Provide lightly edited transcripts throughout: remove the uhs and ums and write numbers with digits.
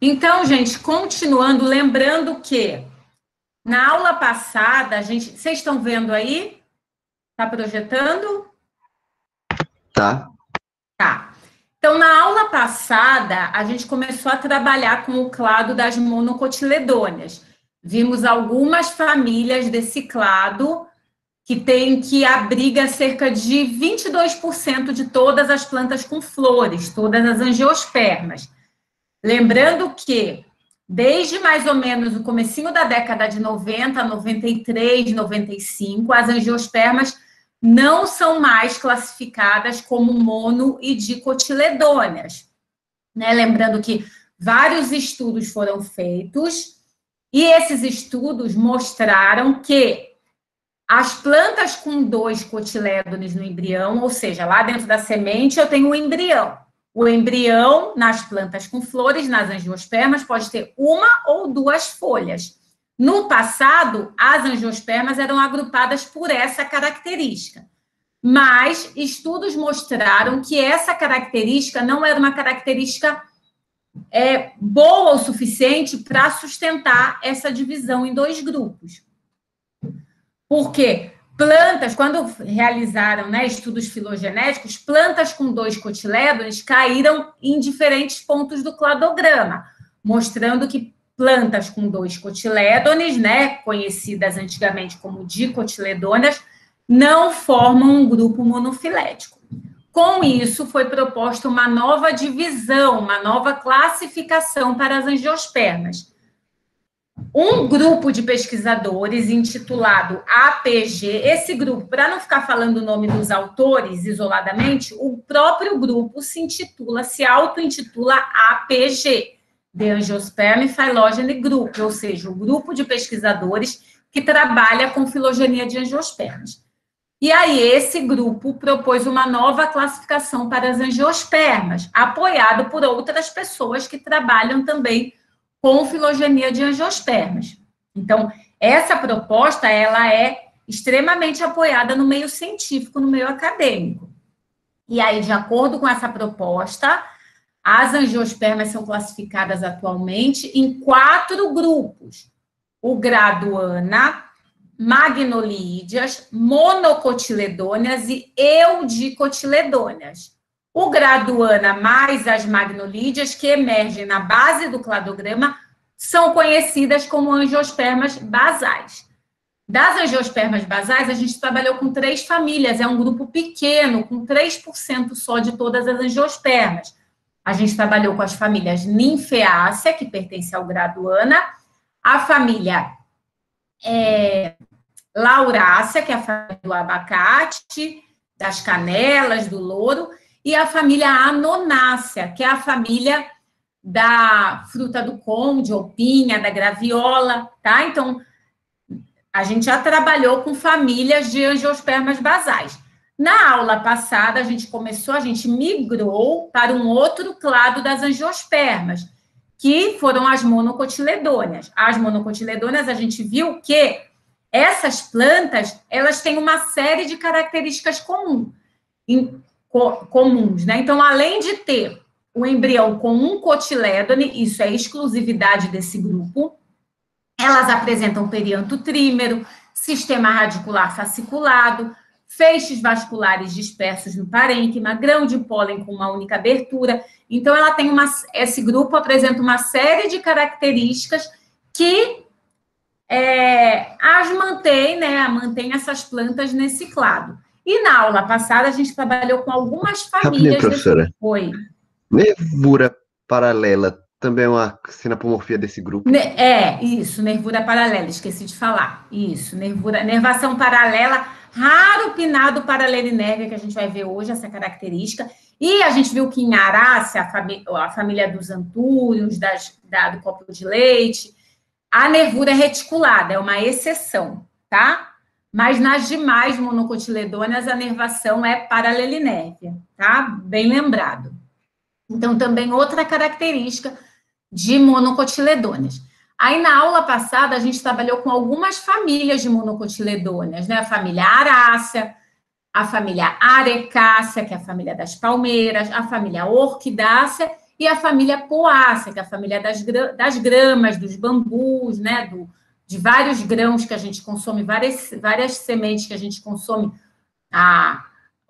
Então, gente, continuando, lembrando que na aula passada, vocês estão vendo aí? Está projetando? Tá. Tá. Então, na aula passada, a gente começou a trabalhar com o clado das monocotiledôneas. Vimos algumas famílias desse clado que abriga cerca de 22% de todas as plantas com flores, todas as angiospermas. Lembrando que, desde mais ou menos o comecinho da década de 90, 93, 95, as angiospermas não são mais classificadas como mono e dicotiledôneas. Né? Lembrando que vários estudos foram feitos e esses estudos mostraram que as plantas com 2 cotilédones no embrião, ou seja, lá dentro da semente eu tenho o embrião. O embrião, nas plantas com flores, nas angiospermas, pode ter uma ou 2 folhas. No passado, as angiospermas eram agrupadas por essa característica. Mas estudos mostraram que essa característica não era uma característica boa o suficiente para sustentar essa divisão em 2 grupos. Porque plantas, quando realizaram estudos filogenéticos, plantas com 2 cotilédones caíram em diferentes pontos do cladograma, mostrando que plantas com 2 cotilédones, conhecidas antigamente como dicotiledôneas, não formam um grupo monofilético. Com isso, foi proposta uma nova divisão, uma nova classificação para as angiospermas. Um grupo de pesquisadores intitulado APG, esse grupo, para não ficar falando o nome dos autores isoladamente, o próprio grupo se auto-intitula APG, The Angiosperm Phylogeny Group, ou seja, o grupo de pesquisadores que trabalha com filogenia de angiospermas. E aí, esse grupo propôs uma nova classificação para as angiospermas, apoiado por outras pessoas que trabalham também com filogenia de angiospermas. Então, essa proposta, ela é extremamente apoiada no meio científico, no meio acadêmico. E aí, de acordo com essa proposta, as angiospermas são classificadas atualmente em 4 grupos. O graduana, magnolídeas, monocotiledôneas e eudicotiledôneas. O graduana mais as magnolídeas, que emergem na base do cladograma, são conhecidas como angiospermas basais. Das angiospermas basais, a gente trabalhou com 3 famílias, é um grupo pequeno, com 3% só de todas as angiospermas. A gente trabalhou com as famílias Nymphaeaceae, que pertence ao graduana, a família Lauraceae, que é a família do abacate, das canelas, do louro, e a família Anonácea, que é a família da fruta do conde, ou pinha, da graviola, tá? Então, a gente já trabalhou com famílias de angiospermas basais. Na aula passada, a gente migrou para um outro clado das angiospermas, que foram as monocotiledôneas. As monocotiledôneas, a gente viu que essas plantas, elas têm uma série de características comuns, né? Então, além de ter o embrião com um cotilédone, isso é exclusividade desse grupo, elas apresentam perianto trímero, sistema radicular fasciculado, feixes vasculares dispersos no parênquima, grão de pólen com uma única abertura. Então, esse grupo apresenta uma série de características que as mantém essas plantas nesse clado. E na aula passada, a gente trabalhou com algumas famílias... Rapidinho, professora. Oi. Nervura paralela também é uma sinapomorfia desse grupo? Isso, nervura paralela, esqueci de falar. Isso, nervação paralela, raro pinado paralelinérvia, que a gente vai ver hoje, essa característica. E a gente viu que em Arácea, a família dos antúrios, do copo de leite, a nervura é reticulada, é uma exceção, tá? Mas nas demais monocotiledôneas, a nervação é paralelinérvia, tá? Bem lembrado. Então, também outra característica de monocotiledôneas. Aí, na aula passada, a gente trabalhou com algumas famílias de monocotiledôneas, né? A família Arácea, a família Arecácea, que é a família das palmeiras, a família Orquidácea e a família Poácea, que é a família das gramas, dos bambus, né, de vários grãos que a gente consome, várias sementes que a gente consome,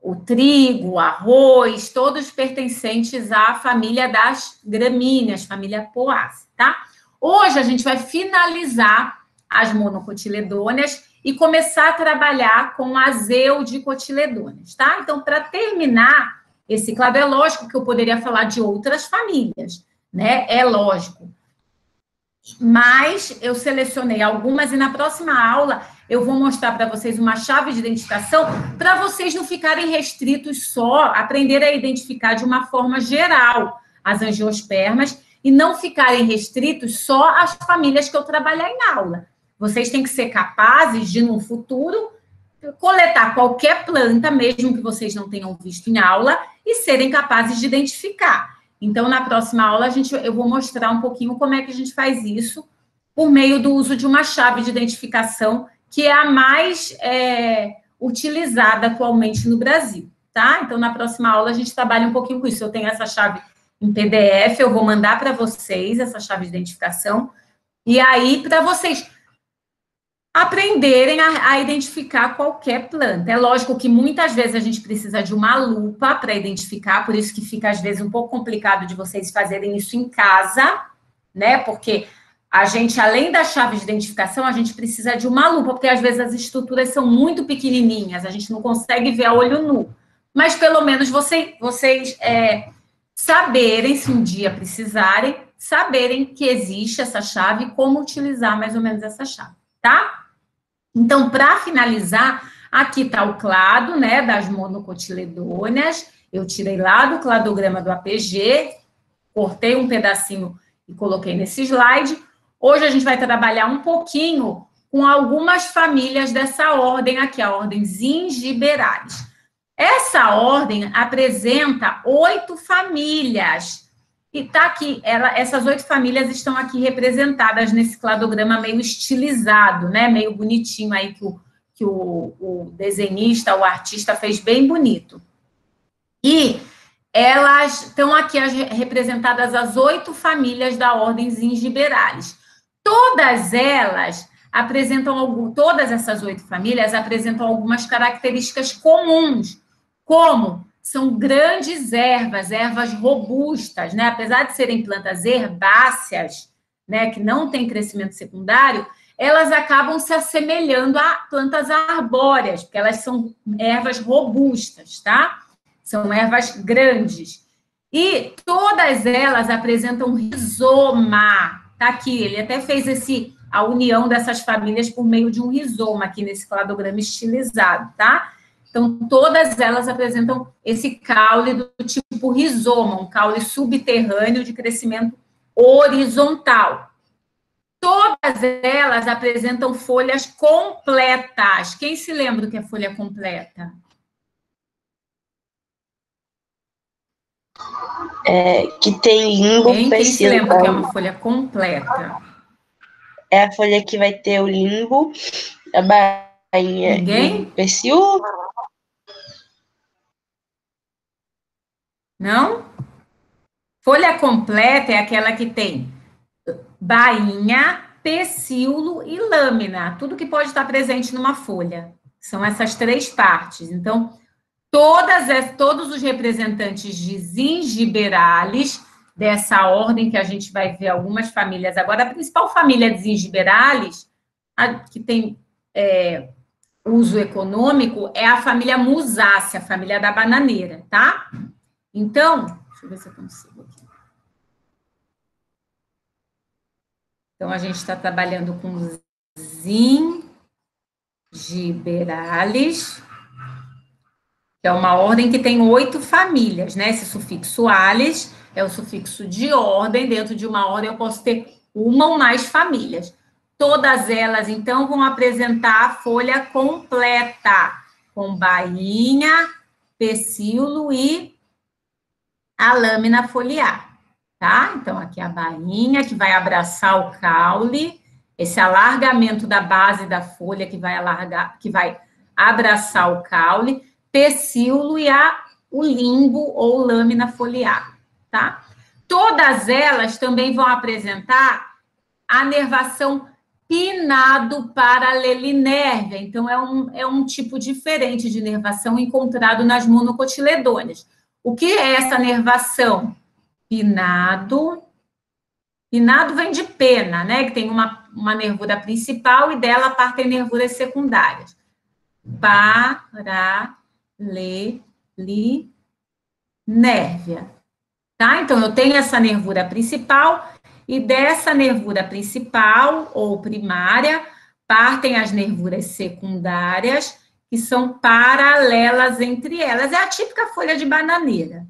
o trigo, o arroz, todos pertencentes à família das gramíneas, família Poácea, tá? Hoje a gente vai finalizar as monocotiledôneas e começar a trabalhar com as eudicotiledôneas, tá? Então, para terminar esse clado, é lógico que eu poderia falar de outras famílias, né? É lógico. Mas eu selecionei algumas e na próxima aula eu vou mostrar para vocês uma chave de identificação para vocês não ficarem restritos só, aprender a identificar de uma forma geral as angiospermas e não ficarem restritos só às famílias que eu trabalhar em aula. Vocês têm que ser capazes de, no futuro, coletar qualquer planta, mesmo que vocês não tenham visto em aula, e serem capazes de identificar. Então, na próxima aula, eu vou mostrar um pouquinho como é que a gente faz isso por meio do uso de uma chave de identificação, que é a mais utilizada atualmente no Brasil, tá? Então, na próxima aula, a gente trabalha um pouquinho com isso. Eu tenho essa chave em PDF, eu vou mandar para vocês essa chave de identificação, e aí, para vocês aprenderem a identificar qualquer planta. É lógico que muitas vezes a gente precisa de uma lupa para identificar, por isso que fica, às vezes, um pouco complicado de vocês fazerem isso em casa, né? Porque a gente, além da chave de identificação, a gente precisa de uma lupa, porque às vezes as estruturas são muito pequenininhas, a gente não consegue ver a olho nu. Mas, pelo menos, vocês saberem, se um dia precisarem, saberem que existe essa chave e como utilizar mais ou menos essa chave, tá? Então, para finalizar, aqui está o clado, né, das monocotiledôneas. Eu tirei lá do cladograma do APG, cortei um pedacinho e coloquei nesse slide. Hoje a gente vai trabalhar um pouquinho com algumas famílias dessa ordem aqui, a ordem Zingiberalis. Essa ordem apresenta 8 famílias. E tá aqui, essas 8 famílias estão aqui representadas nesse cladograma meio estilizado, né? Meio bonitinho aí que o desenhista, o artista fez bem bonito. E elas estão aqui representadas as 8 famílias da ordem Zingiberalis. Todas essas 8 famílias apresentam algumas características comuns, como são grandes ervas robustas, né? Apesar de serem plantas herbáceas, né, que não têm crescimento secundário, elas acabam se assemelhando a plantas arbóreas, porque elas são ervas robustas, tá? São ervas grandes. E todas elas apresentam rizoma. Tá aqui, ele até fez a união dessas famílias por meio de um rizoma aqui nesse cladograma estilizado, tá? Então, todas elas apresentam esse caule do tipo rizoma, um caule subterrâneo de crescimento horizontal. Todas elas apresentam folhas completas. Quem se lembra do que é folha completa? Que tem limbo, Quem se lembra do que é uma folha completa? É a folha que vai ter o limbo, a bainha e o pecíolo. Não? Folha completa é aquela que tem bainha, pecíolo e lâmina. Tudo que pode estar presente numa folha. São essas 3 partes. Então, todos os representantes de Zingiberalis, dessa ordem que a gente vai ver algumas famílias agora, a principal família de Zingiberalis, que tem uso econômico, é a família Musácea, a família da bananeira, tá? Então, deixa eu ver se eu consigo aqui. Então, a gente está trabalhando com Zingiberalis, que é uma ordem que tem 8 famílias, né? Esse sufixo alis é o sufixo de ordem. Dentro de uma ordem, eu posso ter uma ou mais famílias. Todas elas, então, vão apresentar a folha completa, com bainha, pecíolo e a lâmina foliar, tá? Então, aqui a bainha, que vai abraçar o caule, esse alargamento da base da folha, que vai abraçar o caule, pecíolo e o limbo ou lâmina foliar, tá? todas elas também vão apresentar a nervação pinado-paralelinérvia. Então, é um tipo diferente de nervação encontrado nas monocotiledôneas. O que é essa nervação? Pinado vem de pena, né? Que tem uma nervura principal e dela partem nervuras secundárias. Paralelinérvia. Tá? Então, eu tenho essa nervura principal e dessa nervura principal ou primária partem as nervuras secundárias que são paralelas entre elas. É a típica folha de bananeira.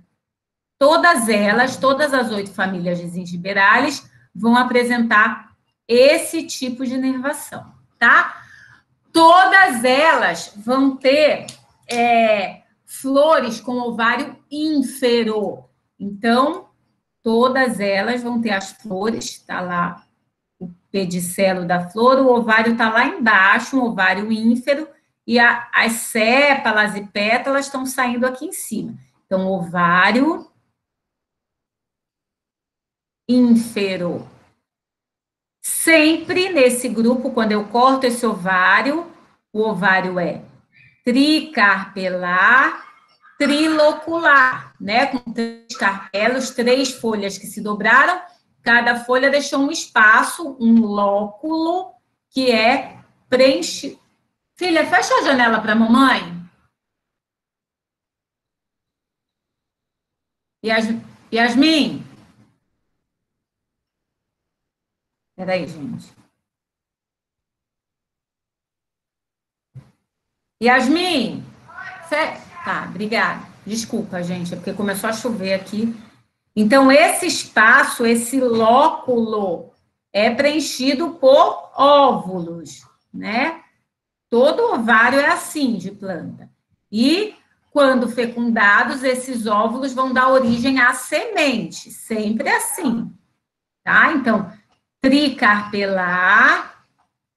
Todas elas, todas as 8 famílias de gingiberales vão apresentar esse tipo de nervação, tá? Todas elas vão ter flores com ovário ínfero. Então, todas elas vão ter as flores, está lá o pedicelo da flor, o ovário está lá embaixo, um ovário ínfero, e as sépalas e pétalas estão saindo aqui em cima. Então, ovário ínfero. Sempre nesse grupo, quando eu corto esse ovário, o ovário é tricarpelar, trilocular, né? Com 3 carpelos, 3 folhas que se dobraram, cada folha deixou um espaço, um lóculo, que é preenchido. Filha, fecha a janela para a mamãe. Yasmin. Peraí, gente. Yasmin. Tá, obrigada. Desculpa, gente, é porque começou a chover aqui. Então, esse espaço, esse lóculo, é preenchido por óvulos, né? Todo ovário é assim, de planta. E, quando fecundados, esses óvulos vão dar origem à semente. Sempre assim, tá? Então, tricarpelar,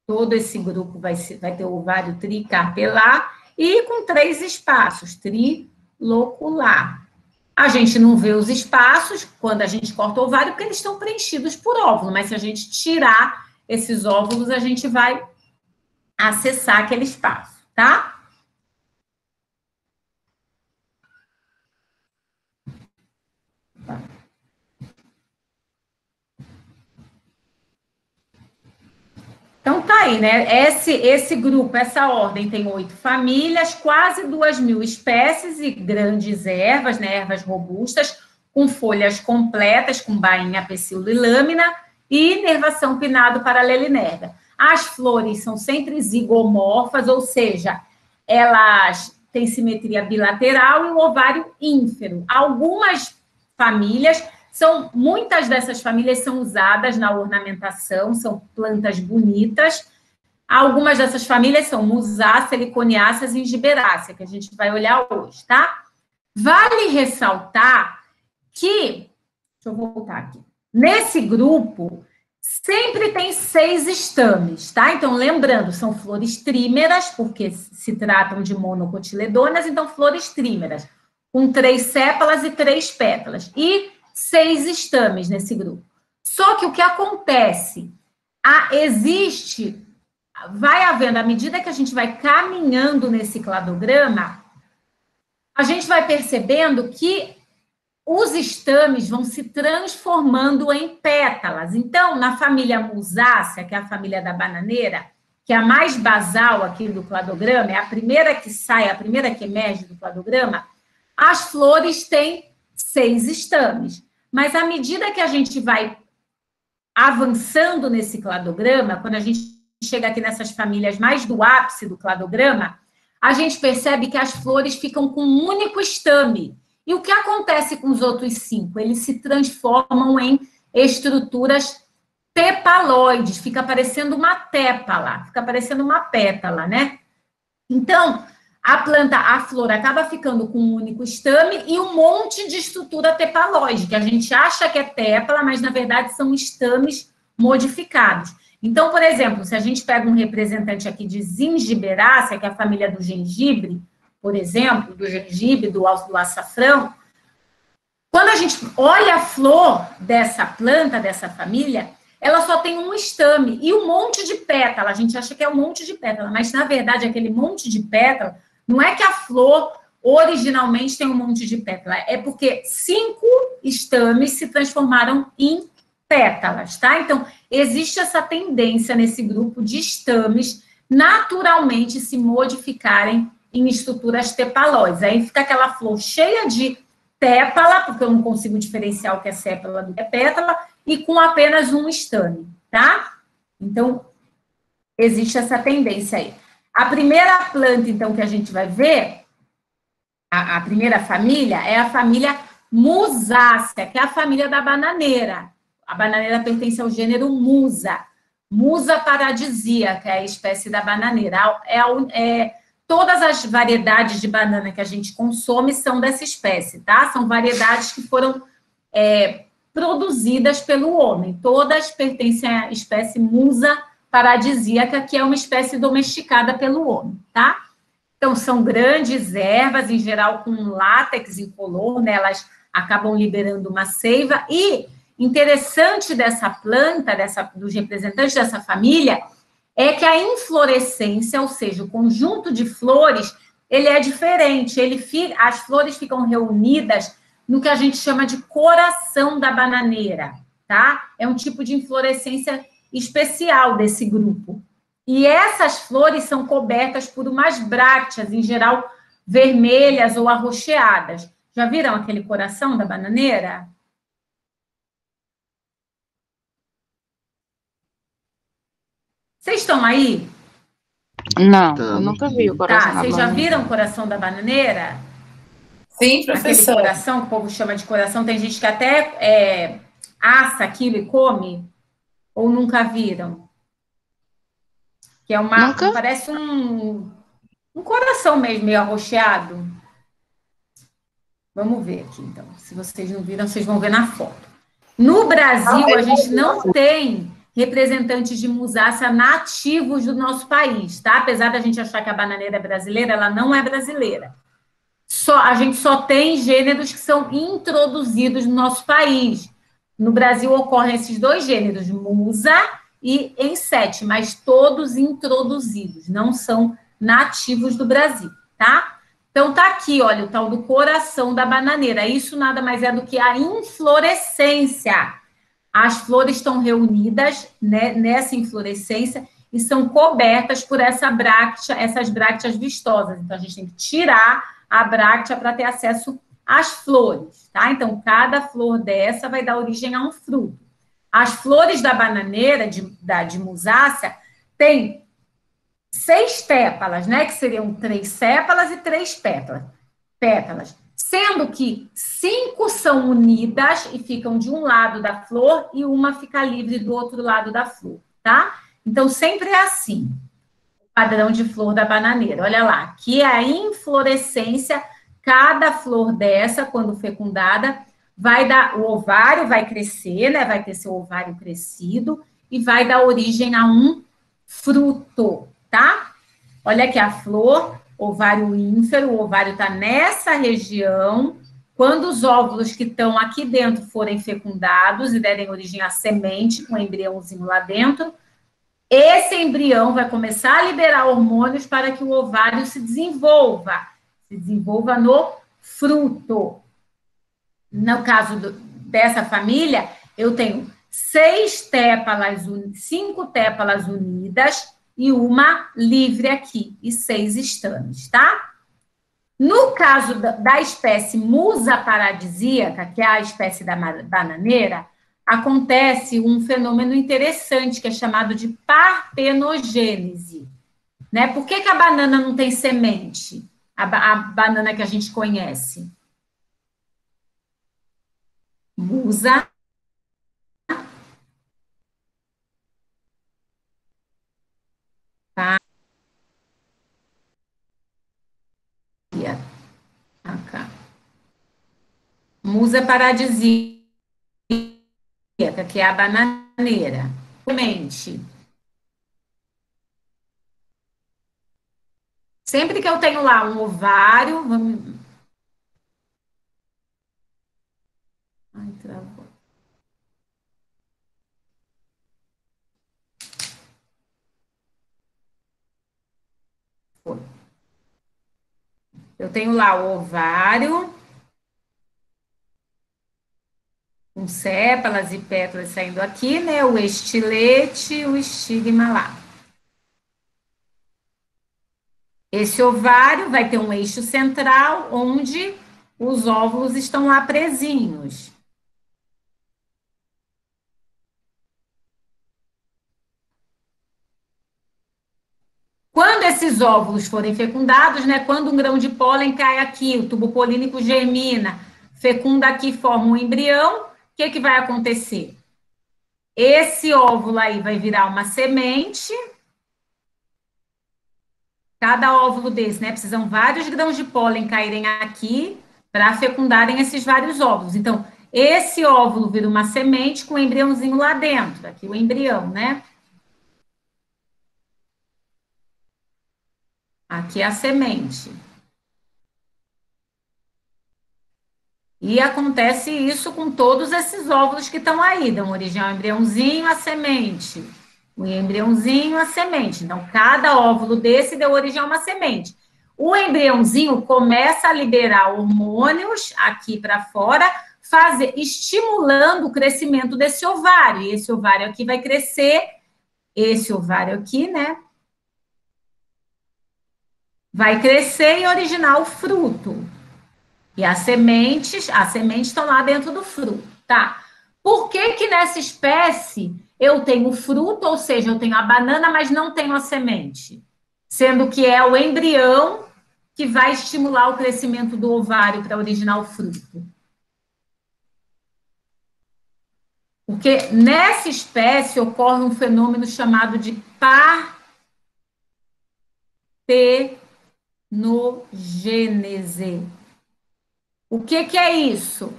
todo esse grupo vai ter o ovário tricarpelar, e com 3 espaços, trilocular. A gente não vê os espaços quando a gente corta o ovário, porque eles estão preenchidos por óvulo, mas se a gente tirar esses óvulos, a gente vai acessar aquele espaço, tá? Então, tá aí, né? Esse grupo, essa ordem tem 8 famílias, quase 2.000 espécies e grandes ervas, né? Ervas robustas, com folhas completas, com bainha, pecíolo e lâmina, e nervação pinado-paralelinérvia. As flores são sempre zigomorfas, ou seja, elas têm simetria bilateral e o ovário ínfero. Algumas famílias muitas dessas famílias são usadas na ornamentação, são plantas bonitas. Algumas dessas famílias são Musácea, Heliconiácea e Gingiberácea, que a gente vai olhar hoje, tá? Vale ressaltar que, deixa eu voltar aqui, nesse grupo sempre tem 6 estames, tá? Então, lembrando, são flores trímeras, porque se tratam de monocotiledôneas, então flores trímeras, com 3 sépalas e 3 pétalas. E 6 estames nesse grupo. Só que o que acontece? Vai havendo, à medida que a gente vai caminhando nesse cladograma, a gente vai percebendo que os estames vão se transformando em pétalas. Então, na família Musácea, que é a família da bananeira, que é a mais basal aqui do cladograma, é a primeira que sai, a primeira que emerge do cladograma, as flores têm 6 estames. Mas à medida que a gente vai avançando nesse cladograma, quando a gente chega aqui nessas famílias mais do ápice do cladograma, a gente percebe que as flores ficam com um único estame. E o que acontece com os outros 5? Eles se transformam em estruturas tepaloides, fica parecendo uma tépala, fica parecendo uma pétala, né? Então, a flor acaba ficando com um único estame e um monte de estrutura tepaloide, que a gente acha que é tépala, mas na verdade são estames modificados. Então, por exemplo, se a gente pega um representante aqui de Zingiberácea, que é a família do gengibre, por exemplo, do gengibre, do açafrão, Quando a gente olha a flor dessa planta, dessa família, ela só tem um estame e um monte de pétala. A gente acha que é um monte de pétala, mas na verdade aquele monte de pétala não é que a flor originalmente tem um monte de pétala, é porque 5 estames se transformaram em pétalas, tá? Então, existe essa tendência nesse grupo de estames naturalmente se modificarem em estruturas tepalóides. Aí fica aquela flor cheia de tépala, porque eu não consigo diferenciar o que é sépala do que é pétala, e com apenas um estame, tá? Então, existe essa tendência aí. A primeira planta, então, que a gente vai ver, a primeira família, é a família Musácea, que é a família da bananeira. A bananeira pertence ao gênero Musa. Musa paradisíaca é a espécie da bananeira. Todas as variedades de banana que a gente consome são dessa espécie, tá? São variedades que foram produzidas pelo homem. Todas pertencem à espécie Musa paradisíaca, que é uma espécie domesticada pelo homem, tá? Então, são grandes ervas, em geral com látex incolor, né? Elas acabam liberando uma seiva. E interessante dessa planta, dos representantes dessa família, é que a inflorescência, ou seja, o conjunto de flores, ele é diferente. As flores ficam reunidas no que a gente chama de coração da bananeira, tá? É um tipo de inflorescência especial desse grupo. E essas flores são cobertas por umas brácteas, em geral vermelhas ou arroxeadas. Já viram aquele coração da bananeira? Vocês estão aí? Não, eu nunca vi o coração da vocês já bananeira. viram o coração da bananeira? Sim, professora. Aquele coração que o povo chama de coração, tem gente que até assa aquilo e come, ou nunca viram? Que é Nunca? parece um coração mesmo, meio arroxeado. Vamos ver aqui, então. Se vocês não viram, vocês vão ver na foto. No Brasil, a gente não tem representantes de musácea nativos do nosso país, tá? Apesar da gente achar que a bananeira é brasileira, ela não é brasileira. A gente só tem gêneros que são introduzidos no nosso país. No Brasil ocorrem esses 2 gêneros, musa e ensete, mas todos introduzidos, não são nativos do Brasil, tá? Então, tá aqui, olha, o tal do coração da bananeira. Isso nada mais é do que a inflorescência. As flores estão reunidas, né, nessa inflorescência e são cobertas por essas brácteas vistosas. Então, a gente tem que tirar a bráctea para ter acesso às flores, tá? Então, cada flor dessa vai dar origem a um fruto. As flores da bananeira, de musácea, tem 6 tépalas, né? Que seriam 3 sépalas e 3 pétalas. Sendo que 5 são unidas e ficam de um lado da flor e uma fica livre do outro lado da flor, tá? Então, sempre é assim, o padrão de flor da bananeira. Olha lá, aqui é a inflorescência, cada flor dessa, quando fecundada, o ovário vai crescer, né? Vai ter seu ovário crescido e vai dar origem a um fruto, tá? Olha aqui a flor, ovário ínfero, o ovário está nessa região. Quando os óvulos que estão aqui dentro forem fecundados e derem origem à semente, com um embriãozinho lá dentro, esse embrião vai começar a liberar hormônios para que o ovário se desenvolva no fruto. No caso dessa família, eu tenho 5 tépalas unidas e uma livre aqui, e 6 estames, tá? No caso da espécie Musa paradisíaca, que é a espécie da bananeira, acontece um fenômeno interessante, que é chamado de partenogênese. Né? Por que a banana não tem semente? A banana que a gente conhece. Musa Musa paradisíaca, que é a bananeira. Semente. Sempre que eu tenho lá um ovário, Travou. Foi. Eu tenho lá o ovário, com sépalas e pétalas saindo aqui, né? O estilete e o estigma lá. Esse ovário vai ter um eixo central, onde os óvulos estão lá presinhos. Quando esses óvulos forem fecundados, né? Quando um grão de pólen cai aqui, o tubo polínico germina, fecunda aqui, forma um embrião, o que que vai acontecer? Esse óvulo aí vai virar uma semente. Cada óvulo desse, né? Precisam vários grãos de pólen caírem aqui para fecundarem esses vários óvulos. Então, esse óvulo vira uma semente com um embriãozinho lá dentro. Aqui o embrião, né? Aqui é a semente. E acontece isso com todos esses óvulos que estão aí. Dão origem ao embriãozinho, a semente. O embriãozinho, a semente. Então, cada óvulo desse deu origem a uma semente. O embriãozinho começa a liberar hormônios aqui para fora, estimulando o crescimento desse ovário. E esse ovário aqui vai crescer, esse ovário aqui, né? Vai crescer e originar o fruto. E as sementes estão lá dentro do fruto, tá? Por que que nessa espécie eu tenho fruto, ou seja, eu tenho a banana, mas não tenho a semente? Sendo que é o embrião que vai estimular o crescimento do ovário para originar o fruto. Porque nessa espécie ocorre um fenômeno chamado de partenogênese. O que que é isso?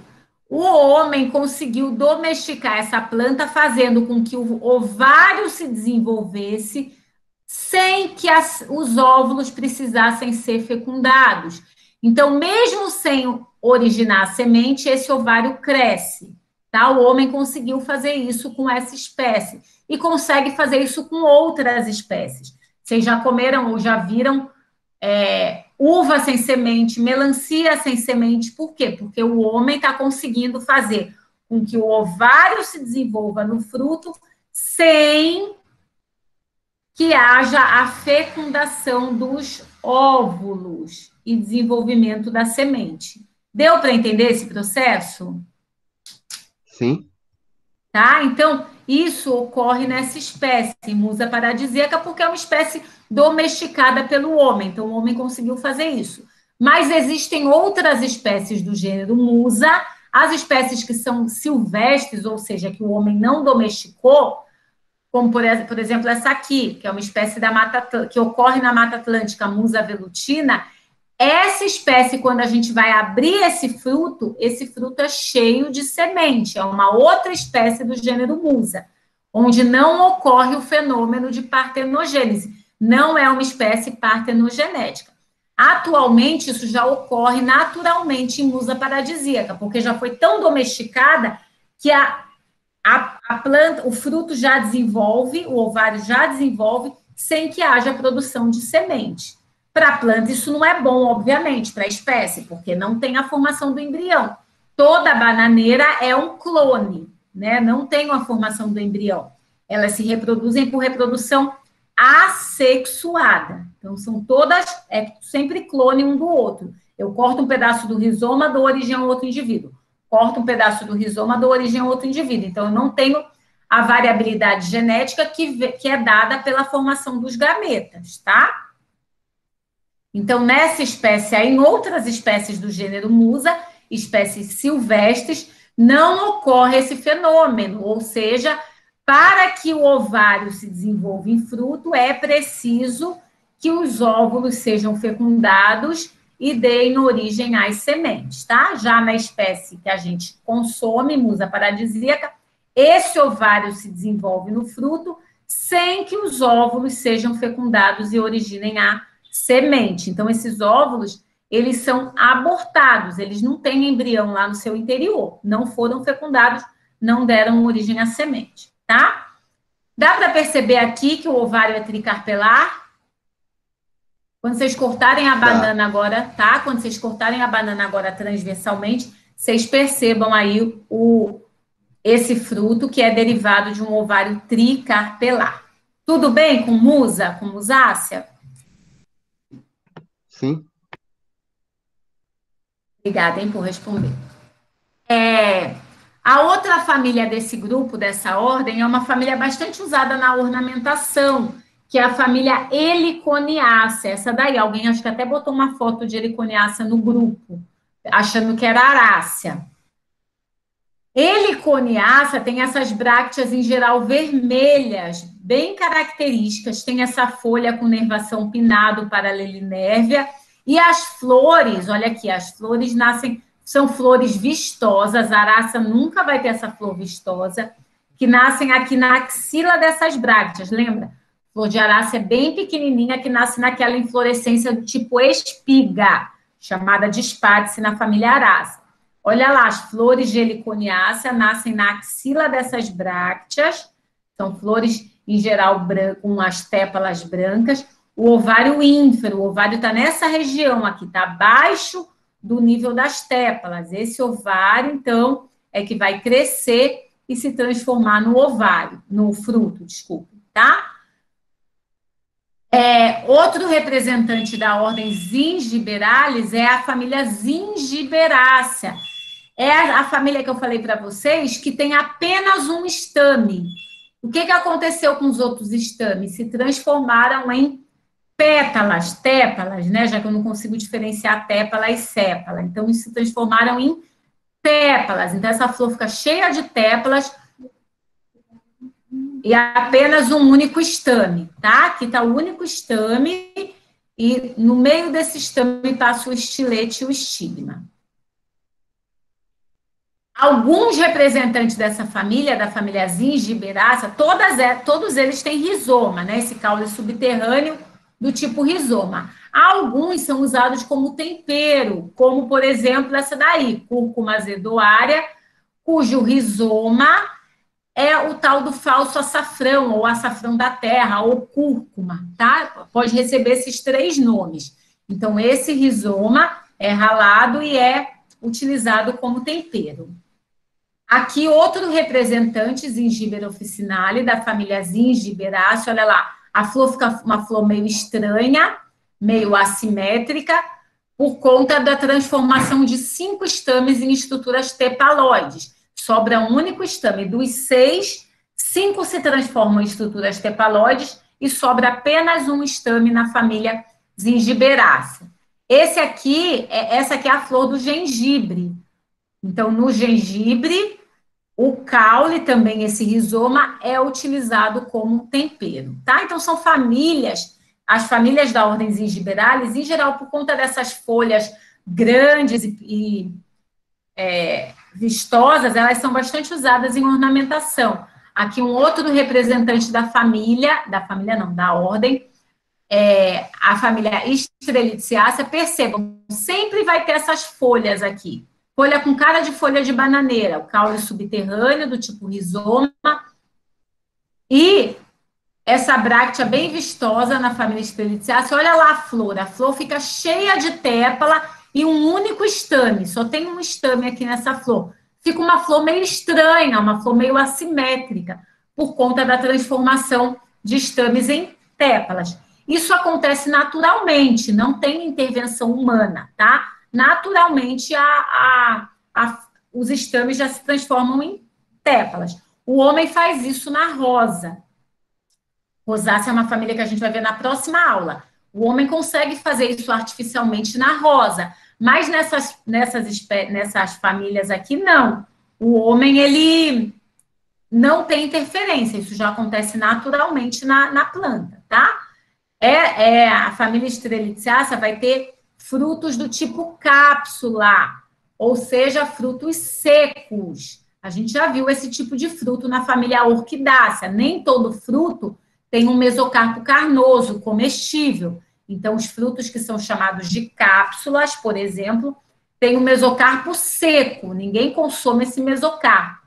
O homem conseguiu domesticar essa planta, fazendo com que o ovário se desenvolvesse sem que os óvulos precisassem ser fecundados. Então, mesmo sem originar a semente, esse ovário cresce. Tá? O homem conseguiu fazer isso com essa espécie e consegue fazer isso com outras espécies. Vocês já comeram ou já viram uva sem semente, melancia sem semente, por quê? Porque o homem está conseguindo fazer com que o ovário se desenvolva no fruto sem que haja a fecundação dos óvulos e desenvolvimento da semente. Deu para entender esse processo? Sim. Tá? Então, isso ocorre nessa espécie, musa paradisíaca, porque é uma espécie domesticada pelo homem. Então, o homem conseguiu fazer isso. Mas existem outras espécies do gênero musa, as espécies que são silvestres, ou seja, que o homem não domesticou, como, por exemplo, essa aqui, que é uma espécie da mata, que ocorre na Mata Atlântica, musa velutina. Essa espécie, quando a gente vai abrir esse fruto é cheio de semente, é uma outra espécie do gênero musa, onde não ocorre o fenômeno de partenogênese, não é uma espécie partenogenética. Atualmente, isso já ocorre naturalmente em musa paradisíaca, porque já foi tão domesticada que a planta, o fruto já desenvolve, o ovário já desenvolve, sem que haja produção de semente. Para a planta, isso não é bom, obviamente, para a espécie, porque não tem a formação do embrião. Toda bananeira é um clone, né? Não tem uma formação do embrião. Elas se reproduzem por reprodução assexuada. Então, são todas, sempre clone um do outro. Eu corto um pedaço do rizoma, dou origem a outro indivíduo. Corto um pedaço do rizoma, dou origem a outro indivíduo. Então, eu não tenho a variabilidade genética que é dada pela formação dos gametas, tá? Então, nessa espécie, em outras espécies do gênero musa, espécies silvestres, não ocorre esse fenômeno, ou seja, para que o ovário se desenvolva em fruto, é preciso que os óvulos sejam fecundados e deem origem às sementes, tá? Já na espécie que a gente consome, musa paradisíaca, esse ovário se desenvolve no fruto sem que os óvulos sejam fecundados e originem a semente. Então, esses óvulos, eles são abortados, eles não têm embrião lá no seu interior, não foram fecundados, não deram origem à semente, tá? Dá para perceber aqui que o ovário é tricarpelar? Quando vocês cortarem a banana agora, tá? Quando vocês cortarem a banana agora transversalmente, vocês percebam aí esse fruto que é derivado de um ovário tricarpelar. Tudo bem com musa, com musácea? Sim. Obrigada, hein, por responder. A outra família desse grupo, dessa ordem, é uma família bastante usada na ornamentação, que é a família Heliconiaceae. Essa daí, alguém acho que até botou uma foto de Heliconiaceae no grupo, achando que era Arácea. Heliconiaceae tem essas brácteas, em geral, vermelhas, bem características, tem essa folha com nervação pinnado paralelinérvia, e as flores, olha aqui, as flores são flores vistosas, a Arácea nunca vai ter essa flor vistosa, que nascem aqui na axila dessas brácteas, lembra? Flor de Arácea é bem pequenininha, que nasce naquela inflorescência do tipo espiga, chamada de espádice na família Arácea. Olha lá, as flores de Heliconiaceae nascem na axila dessas brácteas, são flores, em geral, com as tépalas brancas. O ovário ínfero, o ovário está nessa região aqui, está abaixo do nível das tépalas. Esse ovário, então, é que vai crescer e se transformar no fruto, desculpe, tá? Outro representante da ordem Zingiberalis é a família Zingiberácea. É a família que eu falei para vocês que tem apenas um estame. O que aconteceu com os outros estames? Se transformaram em pétalas, tépalas, né? Já que eu não consigo diferenciar tépala e sépala. Então, eles se transformaram em tépalas. Então, essa flor fica cheia de tépalas e apenas um único estame, tá? Aqui está o único estame e no meio desse estame passa o estilete e o estigma. Alguns representantes dessa família, da família Zingiberácea, todos eles têm rizoma, né? Esse caule subterrâneo do tipo rizoma. Alguns são usados como tempero, como, por exemplo, essa daí, cúrcuma azedoária, cujo rizoma é o tal do falso açafrão, ou açafrão da terra, ou cúrcuma, tá? Pode receber esses 3 nomes. Então, esse rizoma é ralado e é utilizado como tempero. Aqui, outro representante, Zingibera officinale, da família Zingiberácea, olha lá, a flor fica uma flor meio estranha, meio assimétrica, por conta da transformação de 5 estames em estruturas tepaloides. Sobra um único estame. Dos 6, 5 se transformam em estruturas tepaloides e sobra apenas um estame na família Zingiberácea. Essa aqui é a flor do gengibre. Então, no gengibre, o caule, também esse rizoma, é utilizado como tempero, tá? Então, são famílias, as famílias da ordem Zingiberalis, em geral, por conta dessas folhas grandes e vistosas, elas são bastante usadas em ornamentação. Aqui, um outro representante da ordem, a família Strelitziaceae, percebam, sempre vai ter essas folhas aqui. Folha com cara de folha de bananeira, o caule subterrâneo, do tipo rizoma, e essa bráctea bem vistosa na família Strelitziaceae. Olha lá a flor fica cheia de tépala e um único estame, só tem um estame aqui nessa flor. Fica uma flor meio estranha, uma flor meio assimétrica, por conta da transformação de estames em tépalas. Isso acontece naturalmente, não tem intervenção humana, tá? Naturalmente, os estames já se transformam em tépalas. O homem faz isso na rosa. Rosácea é uma família que a gente vai ver na próxima aula. O homem consegue fazer isso artificialmente na rosa, mas nessas famílias aqui, não. O homem, ele não tem interferência, isso já acontece naturalmente na planta, tá? A família Strelitziaceae vai ter frutos do tipo cápsula, ou seja, frutos secos. A gente já viu esse tipo de fruto na família Orquidácea. Nem todo fruto tem um mesocarpo carnoso, comestível. Então, os frutos que são chamados de cápsulas, por exemplo, têm o mesocarpo seco. Ninguém consome esse mesocarpo,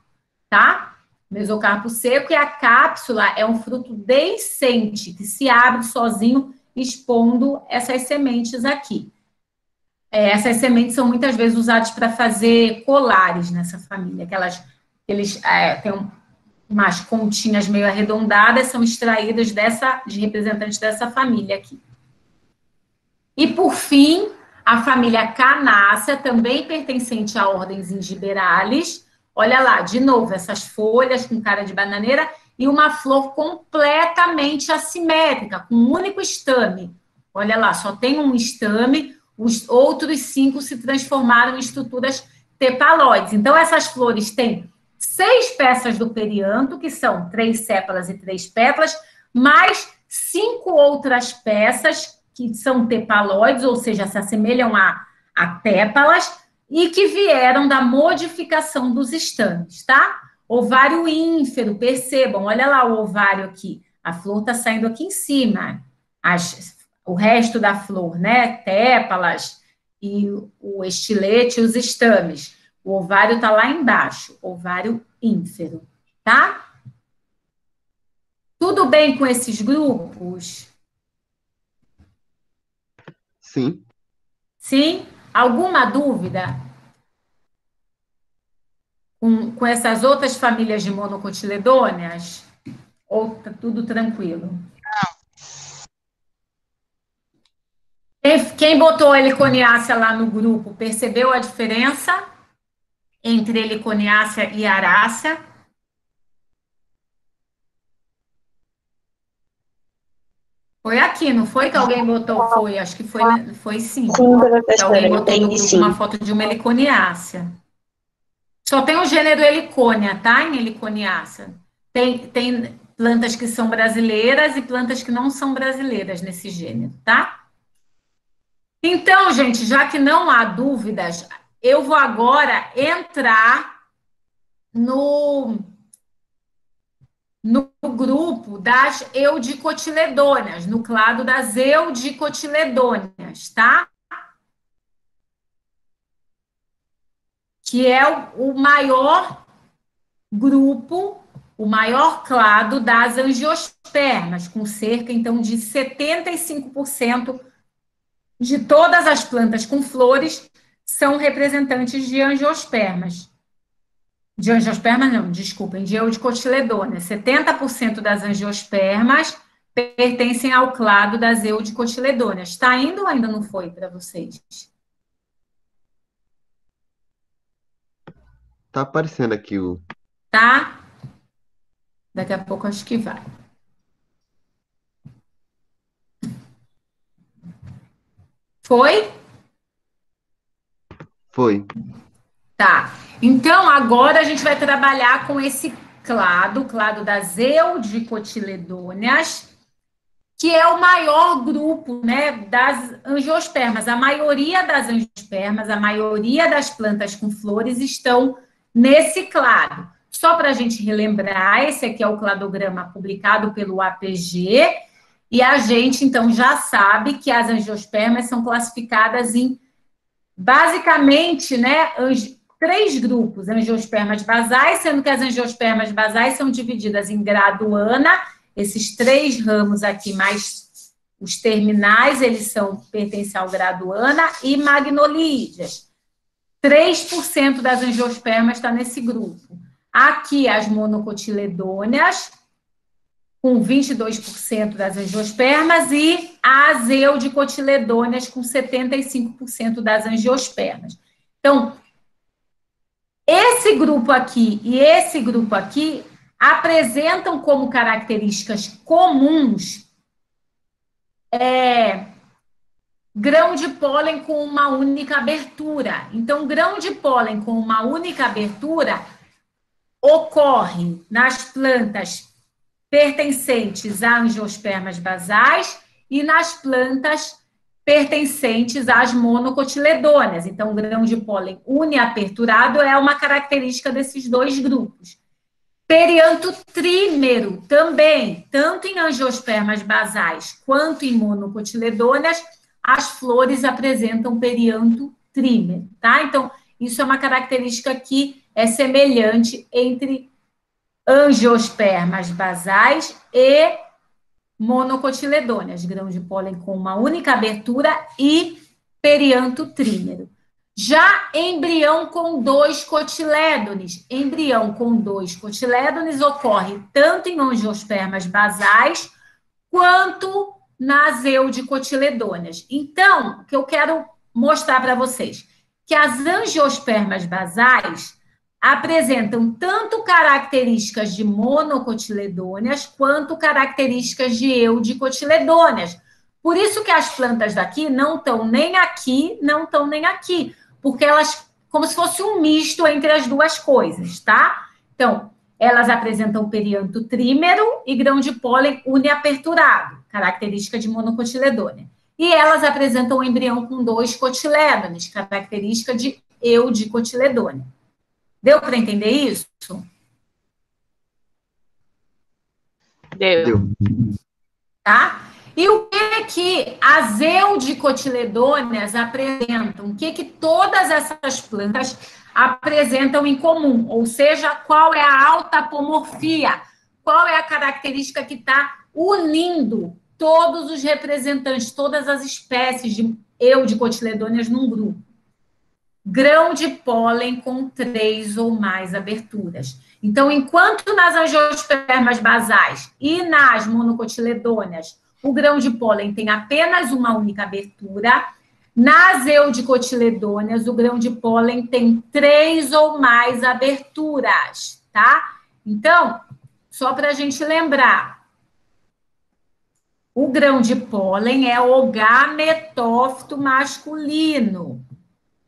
tá? Mesocarpo seco e a cápsula é um fruto deiscente, que se abre sozinho, expondo essas sementes aqui. Essas sementes são muitas vezes usadas para fazer colares nessa família, eles têm umas pontinhas meio arredondadas, são extraídas de representantes dessa família aqui. E, por fim, a família Canácea, também pertencente à ordem Zingiberalis. Olha lá, de novo, essas folhas com cara de bananeira e uma flor completamente assimétrica, com um único estame. Olha lá, só tem um estame, os outros 5 se transformaram em estruturas tepaloides. Então, essas flores têm 6 peças do perianto, que são 3 sépalas e 3 pétalas, mais 5 outras peças que são tepaloides, ou seja, se assemelham a tépalas, e que vieram da modificação dos estames, tá? Ovário ínfero, percebam, olha lá o ovário aqui, a flor está saindo aqui em cima, o resto da flor, né? Tépalas e o estilete e os estames. O ovário está lá embaixo, ovário ínfero, tá? Tudo bem com esses grupos? Sim. Sim? Alguma dúvida? Com essas outras famílias de monocotiledôneas? Ou tá tudo tranquilo? Quem botou a heliconiácea lá no grupo, percebeu a diferença entre heliconiácea e arácea? Foi aqui, não foi que alguém botou? Foi, acho que foi sim. Sim, professora, Que alguém botou no entendi, grupo sim. uma foto de uma heliconiácea. Só tem o gênero helicônia, tá? Em heliconiácea. Tem plantas que são brasileiras e plantas que não são brasileiras nesse gênero, tá? Então, gente, já que não há dúvidas, eu vou agora entrar no grupo das eudicotiledôneas, no clado das eudicotiledôneas, tá? Que é o maior grupo, o maior clado das angiospermas, com cerca, então, de 75% de todas as plantas com flores são representantes de angiospermas. De angiospermas, não, desculpem, de eudicotiledôneas. 70% das angiospermas pertencem ao clado das eudicotiledôneas. Está indo ou ainda não foi para vocês? Tá aparecendo aqui o... Tá? Daqui a pouco acho que vai. Foi? Foi. Tá. Então, agora a gente vai trabalhar com esse clado, o clado das eudicotiledôneas, que é o maior grupo, né, das angiospermas. A maioria das angiospermas, a maioria das plantas com flores estão nesse clado. Só para a gente relembrar, esse aqui é o cladograma publicado pelo APG, e a gente, então, já sabe que as angiospermas são classificadas em, basicamente, né, 3 grupos, angiospermas basais, sendo que as angiospermas basais são divididas em graduana, esses 3 ramos aqui, mais os terminais, eles pertencem ao graduana, e magnolídeas. 3% das angiospermas está nesse grupo. Aqui as monocotiledôneas, com 22% das angiospermas, e as eudicotiledôneas, com 75% das angiospermas. Então, esse grupo aqui e esse grupo aqui apresentam como características comuns grão de pólen com uma única abertura. Então, grão de pólen com uma única abertura ocorre nas plantas pertencentes a angiospermas basais e nas plantas pertencentes às monocotiledôneas. Então, o grão de pólen uniaperturado é uma característica desses 2 grupos. Perianto trímero também, tanto em angiospermas basais quanto em monocotiledôneas, as flores apresentam perianto trímero, tá? Então, isso é uma característica que é semelhante entre angiospermas basais e monocotiledôneas, grãos de pólen com uma única abertura e perianto trímero. Já embrião com 2 cotilédones. Embrião com 2 cotilédones ocorre tanto em angiospermas basais quanto nas eudicotiledôneas. Então, o que eu quero mostrar para vocês, que as angiospermas basais apresentam tanto características de monocotiledôneas quanto características de eudicotiledôneas. Por isso que as plantas daqui não estão nem aqui, não estão nem aqui, porque elas, como se fosse um misto entre as duas coisas, tá? Então, elas apresentam perianto trímero e grão de pólen uniaperturado, característica de monocotiledônea. E elas apresentam um embrião com 2 cotilédones, característica de eudicotiledônea. Deu para entender isso? Deu. Tá? E o que as eudicotiledôneas apresentam? O que todas essas plantas apresentam em comum? Ou seja, qual é a autapomorfia? Qual é a característica que está unindo todos os representantes, todas as espécies de eudicotiledôneas num grupo? Grão de pólen com 3 ou mais aberturas. Então, enquanto nas angiospermas basais e nas monocotiledôneas, o grão de pólen tem apenas uma única abertura, nas eudicotiledôneas, o grão de pólen tem 3 ou mais aberturas, tá? Então, só para a gente lembrar, o grão de pólen é o gametófito masculino,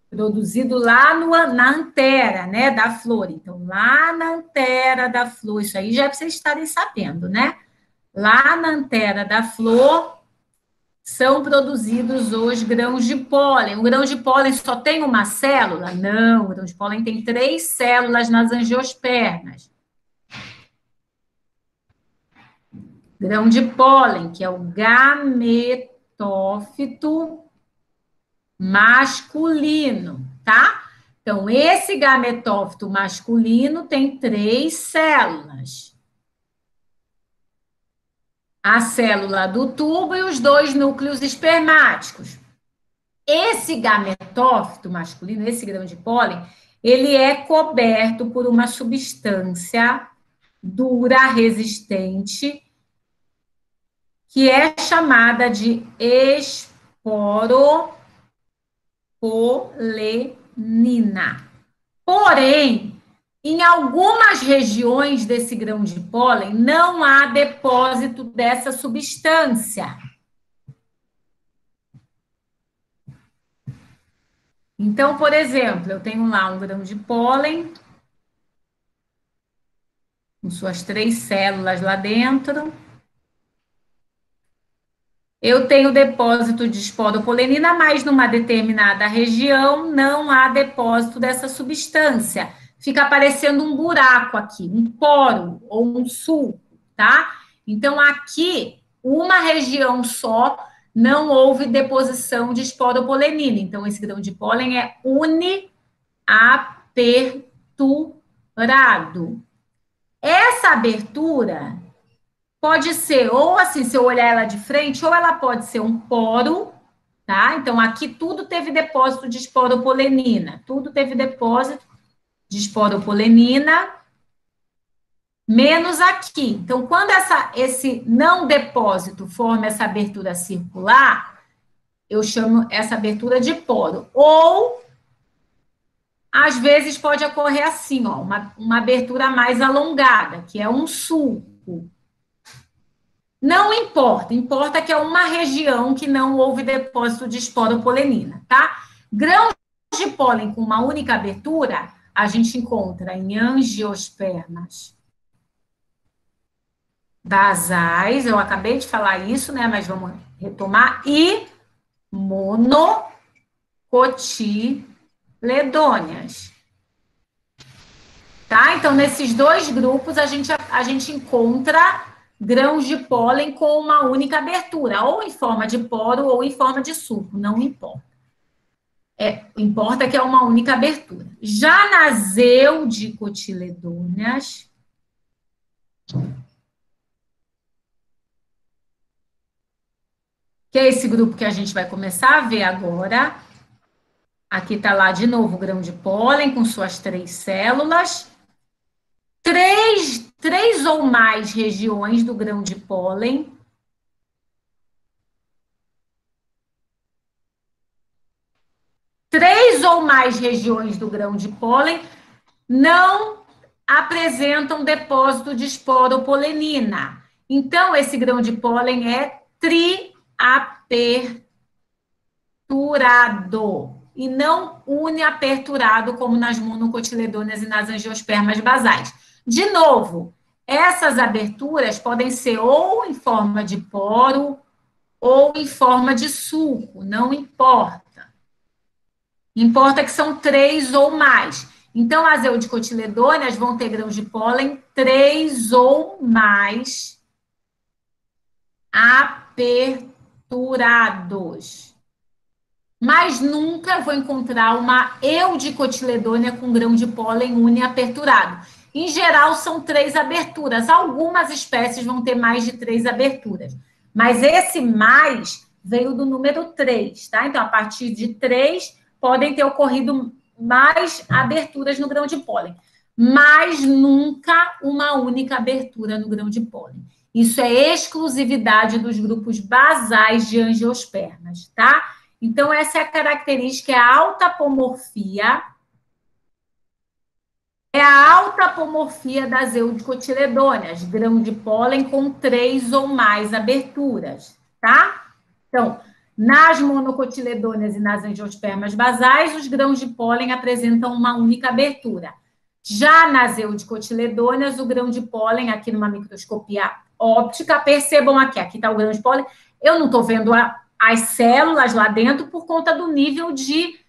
produzido lá na antera, né, da flor. Então, lá na antera da flor, isso aí já é para vocês estarem sabendo, né? Lá na antera da flor são produzidos os grãos de pólen. O grão de pólen só tem uma célula? Não, o grão de pólen tem 3 células nas angiospermas. Grão de pólen, que é o gametófito masculino, tá? Então, esse gametófito masculino tem 3 células. A célula do tubo e os 2 núcleos espermáticos. Esse gametófito masculino, esse grão de pólen, ele é coberto por uma substância dura, resistente, que é chamada de esporopolenina. Porém, em algumas regiões desse grão de pólen, não há depósito dessa substância. Então, por exemplo, eu tenho lá um grão de pólen, com suas 3 células lá dentro. Eu tenho depósito de esporopolenina, mas numa determinada região não há depósito dessa substância. Fica aparecendo um buraco aqui, um poro ou um sulco, tá? Então, aqui, uma região só, não houve deposição de esporopolenina. Então, esse grão de pólen é uniaperturado. Essa abertura pode ser, ou assim, se eu olhar ela de frente, ou ela pode ser um poro, tá? Então, aqui tudo teve depósito de esporopolenina. Tudo teve depósito de esporopolenina, menos aqui. Então, quando esse não depósito forma essa abertura circular, eu chamo essa abertura de poro. Ou, às vezes, pode ocorrer assim, ó, uma abertura mais alongada, que é um sulco. Não importa, importa que é uma região que não houve depósito de esporopolenina, tá? Grãos de pólen com uma única abertura, a gente encontra em angiospermas basais, eu acabei de falar isso, né, mas vamos retomar, e monocotiledôneas. Tá? Então, nesses dois grupos, a gente encontra grãos de pólen com uma única abertura, ou em forma de poro ou em forma de suco, não importa. Importa que é uma única abertura. Já nas eudicotiledôneas, que é esse grupo que a gente vai começar a ver agora. Aqui está lá de novo o grão de pólen com suas 3 células. Três ou mais regiões do grão de pólen. Três ou mais regiões do grão de pólen não apresentam depósito de esporopolenina. Então, esse grão de pólen é triaperturado e não uniaperturado, como nas monocotiledôneas e nas angiospermas basais. De novo, essas aberturas podem ser ou em forma de poro ou em forma de suco, não importa. Importa que são 3 ou mais. Então, as eudicotiledôneas vão ter grãos de pólen 3 ou mais aperturados. Mas nunca vou encontrar uma eudicotiledônea com grão de pólen uniaperturado. Em geral, são 3 aberturas. Algumas espécies vão ter mais de 3 aberturas. Mas esse mais veio do número 3, tá? Então, a partir de 3, podem ter ocorrido mais aberturas no grão de pólen. Mas nunca uma única abertura no grão de pólen. Isso é exclusividade dos grupos basais de angiospermas, tá? Então, essa é a característica, é a autapomorfia. É a autapomorfia das eudicotiledôneas, grão de pólen com 3 ou mais aberturas, tá? Então, nas monocotiledôneas e nas angiospermas basais, os grãos de pólen apresentam uma única abertura. Já nas eudicotiledôneas, o grão de pólen, aqui numa microscopia óptica, percebam aqui está o grão de pólen, eu não estou vendo as células lá dentro por conta do nível de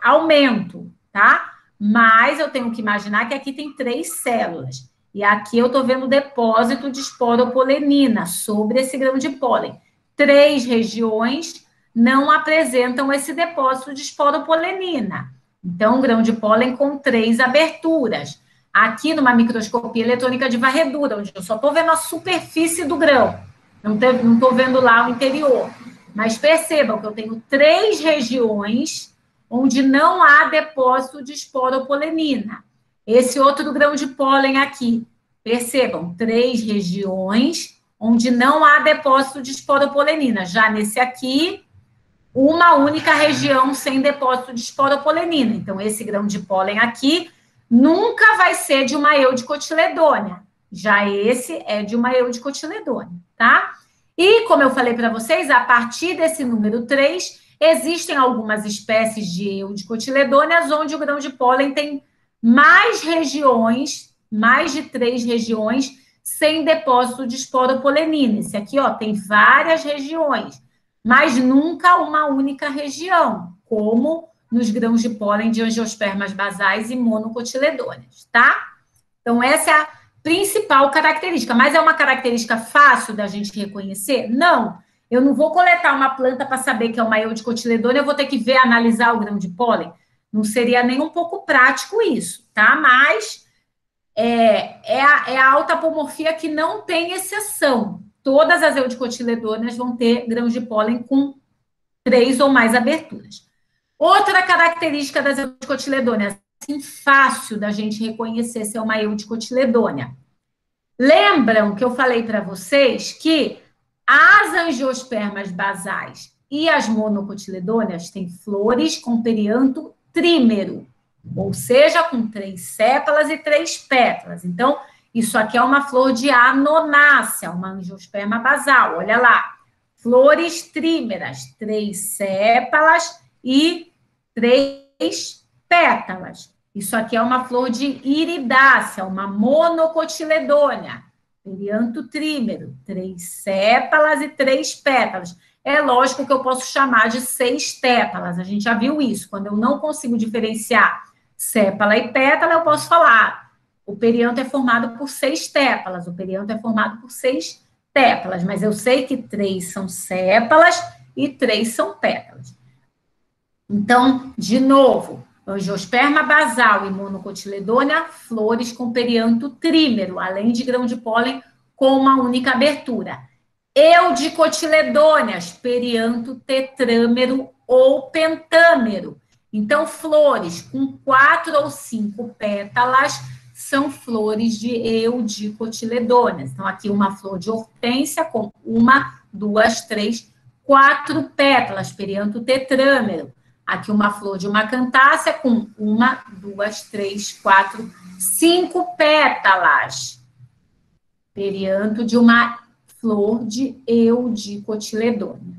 aumento, tá? Mas eu tenho que imaginar que aqui tem 3 células. E aqui eu estou vendo o depósito de esporopolenina sobre esse grão de pólen. 3 regiões não apresentam esse depósito de esporopolenina. Então, um grão de pólen com 3 aberturas. Aqui numa microscopia eletrônica de varredura, onde eu só estou vendo a superfície do grão. Não estou vendo lá o interior. Mas percebam que eu tenho 3 regiões onde não há depósito de esporopolenina. Esse outro grão de pólen aqui, percebam, 3 regiões onde não há depósito de esporopolenina. Já nesse aqui, uma única região sem depósito de esporopolenina. Então, esse grão de pólen aqui nunca vai ser de uma eudicotiledônea. Já esse é de uma eudicotiledônea, tá? E, como eu falei para vocês, a partir desse número 3, existem algumas espécies de eudicotiledôneas onde o grão de pólen tem mais regiões, mais de 3 regiões, sem depósito de esporopolenina. Esse aqui, tem várias regiões, mas nunca uma única região, como nos grãos de pólen de angiospermas basais e monocotiledôneas, tá? Então, essa é a principal característica, mas é uma característica fácil da gente reconhecer? Não. Eu não vou coletar uma planta para saber que é uma eudicotiledônea, eu vou ter que ver, analisar o grão de pólen. Não seria nem um pouco prático isso, tá? Mas é a autapomorfia que não tem exceção. Todas as eudicotiledôneas vão ter grãos de pólen com 3 ou mais aberturas. Outra característica das eudicotiledôneas, assim, fácil da gente reconhecer se é uma eudicotiledônea. Lembram que eu falei para vocês que as angiospermas basais e as monocotiledôneas têm flores com perianto trímero, ou seja, com 3 sépalas e 3 pétalas. Então, isso aqui é uma flor de anonácea, uma angiosperma basal. Olha lá, flores trímeras, 3 sépalas e 3 pétalas. Isso aqui é uma flor de iridácea, uma monocotiledônea. Perianto trímero, 3 sépalas e 3 pétalas. É lógico que eu posso chamar de 6 tépalas, a gente já viu isso. Quando eu não consigo diferenciar sépala e pétala, eu posso falar, o perianto é formado por 6 tépalas, o perianto é formado por 6 tépalas, mas eu sei que 3 são sépalas e 3 são pétalas. Então, de novo, angiosperma basal e monocotiledônia, flores com perianto trímero, além de grão de pólen com uma única abertura. Eudicotiledôneas, perianto tetrâmero ou pentâmero. Então, flores com 4 ou 5 pétalas são flores de eudicotiledôneas. Então, aqui uma flor de hortênsia com 1, 2, 3, 4 pétalas, perianto tetrâmero. Aqui uma flor de uma cantácea com 1, 2, 3, 4, 5 pétalas. Perianto de uma flor de eudicotiledônea.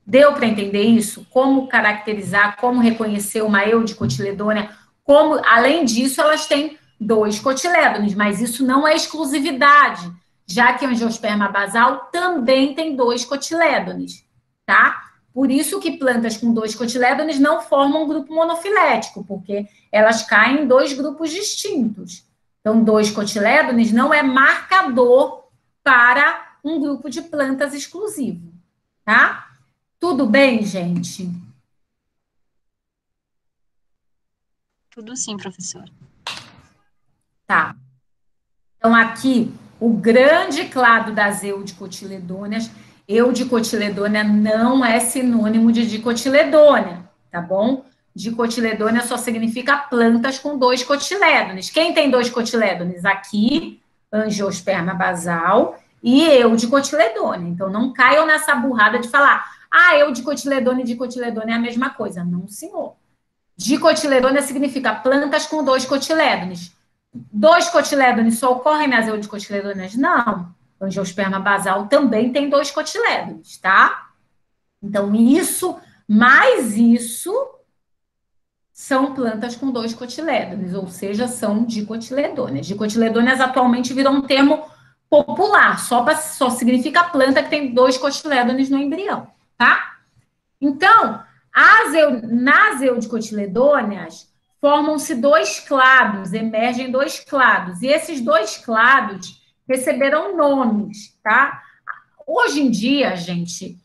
Deu para entender isso? Como caracterizar, como reconhecer uma eudicotiledônea? Como, além disso, elas têm 2 cotilédones, mas isso não é exclusividade, já que a angiosperma basal também tem 2 cotilédones, tá? Por isso que plantas com 2 cotilédones não formam um grupo monofilético, porque elas caem em 2 grupos distintos. Então, 2 cotilédones não é marcador para um grupo de plantas exclusivo, tá? Tudo bem, gente? Tudo sim, professora. Tá. Então, aqui, o grande clado das eudicotiledôneas. Eudicotiledônea não é sinônimo de dicotiledônea, tá bom? Dicotiledônea só significa plantas com 2 cotilédones. Quem tem 2 cotilédones? Aqui, angiosperma basal e eudicotiledônea. Então, não caiam nessa burrada de falar, eudicotiledônea e dicotiledônea é a mesma coisa. Não, senhor. Dicotiledônea significa plantas com 2 cotilédones. 2 cotilédones só ocorrem nas eudicotiledôneas? Não. Angiosperma basal também tem 2 cotilédones, tá? Então, isso, mais isso, são plantas com 2 cotilédones, ou seja, são dicotiledôneas. Dicotiledôneas atualmente viram um termo popular, só significa planta que tem 2 cotilédones no embrião, tá? Então, nas eudicotiledôneas, formam-se 2 clados, emergem 2 clados, e esses 2 clados receberam nomes, tá? Hoje em dia, gente,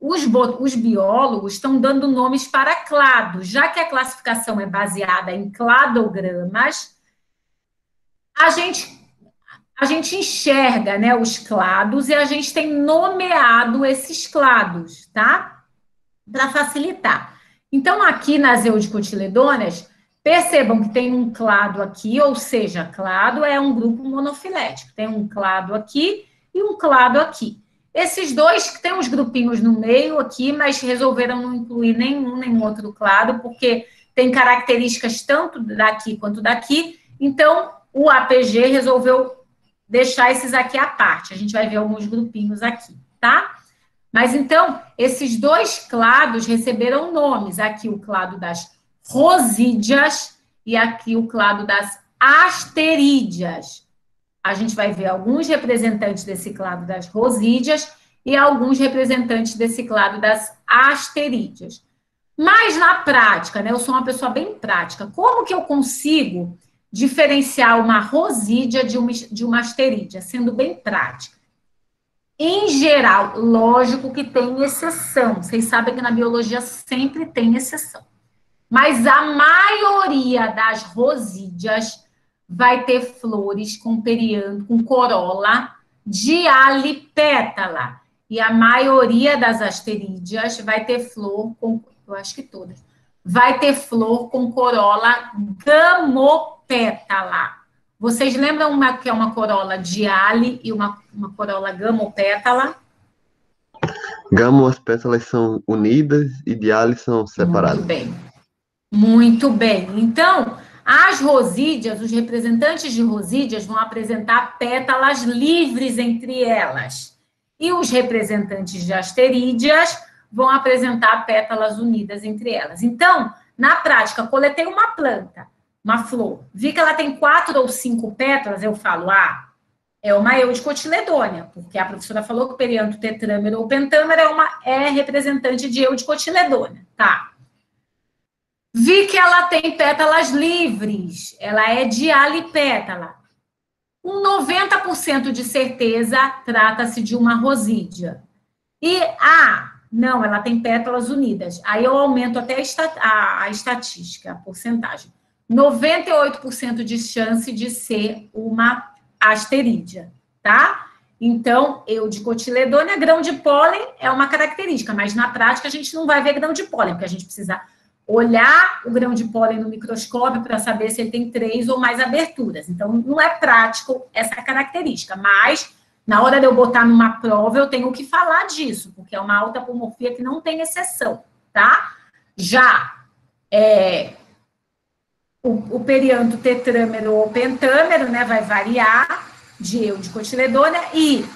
os biólogos estão dando nomes para clados, já que a classificação é baseada em cladogramas, a gente enxerga, né, os clados e a gente tem nomeado esses clados, tá? Para facilitar. Então, aqui nas eudicotiledôneas, percebam que tem um clado aqui, ou seja, clado é um grupo monofilético. Tem um clado aqui e um clado aqui. Esses dois que tem uns grupinhos no meio aqui, mas resolveram não incluir nenhum outro clado, porque tem características tanto daqui quanto daqui. Então, o APG resolveu deixar esses aqui à parte. A gente vai ver alguns grupinhos aqui, tá? Mas, então, esses 2 clados receberam nomes. Aqui o clado das rosídeas e aqui o clado das asterídeas. A gente vai ver alguns representantes desse clado das rosídeas e alguns representantes desse clado das asterídeas. Mas, na prática, né, eu sou uma pessoa bem prática, como que eu consigo diferenciar uma rosídea de uma asterídea, sendo bem prática? Em geral, lógico que tem exceção. Vocês sabem que na biologia sempre tem exceção. Mas a maioria das rosídeas vai ter flores com perianto, com corola dialipétala. E a maioria das asterídeas vai ter flor com, eu acho que todas, vai ter flor com corola gamopétala. Vocês lembram que é uma corola diale e uma corola gamopétala? Gamo, as pétalas são unidas e diale são separadas. Muito bem. Muito bem. Então, as rosídeas, os representantes de rosídeas vão apresentar pétalas livres entre elas. E os representantes de asterídeas vão apresentar pétalas unidas entre elas. Então, na prática, coletei uma planta, uma flor, vi que ela tem 4 ou 5 pétalas, eu falo, é uma eudicotiledônea, porque a professora falou que o perianto tetrâmero ou pentâmero é representante de eudicotiledônea, tá? Vi que ela tem pétalas livres, ela é dialipétala. Com 90% de certeza, trata-se de uma rosídia. E, não, ela tem pétalas unidas. Aí eu aumento até a estatística, a porcentagem. 98% de chance de ser uma asterídea, tá? Então, Eudicotiledônia, grão de pólen é uma característica, mas na prática a gente não vai ver grão de pólen, porque a gente precisa olhar o grão de pólen no microscópio para saber se ele tem 3 ou mais aberturas. Então, não é prático essa característica, mas na hora de eu botar numa prova, eu tenho que falar disso, porque é uma autapomorfia que não tem exceção, tá? Já o perianto tetrâmero ou pentâmero, né, vai variar de Eudicotiledônia, e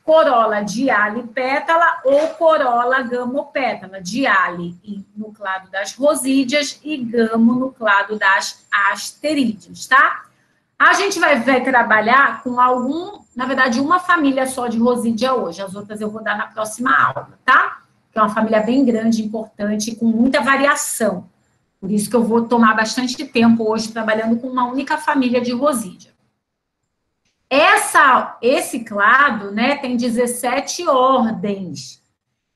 corola dialipétala ou corola gamopétala, diale no clado das rosídeas e gamo no clado das asterídeas, tá? A gente vai trabalhar com na verdade, uma família só de rosídea hoje, as outras eu vou dar na próxima aula, tá? Que é uma família bem grande, importante, com muita variação. Por isso que eu vou tomar bastante tempo hoje trabalhando com uma única família de rosídea. Esse clado, né, tem 17 ordens.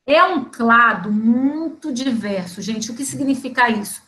É um clado muito diverso, gente. O que significa isso?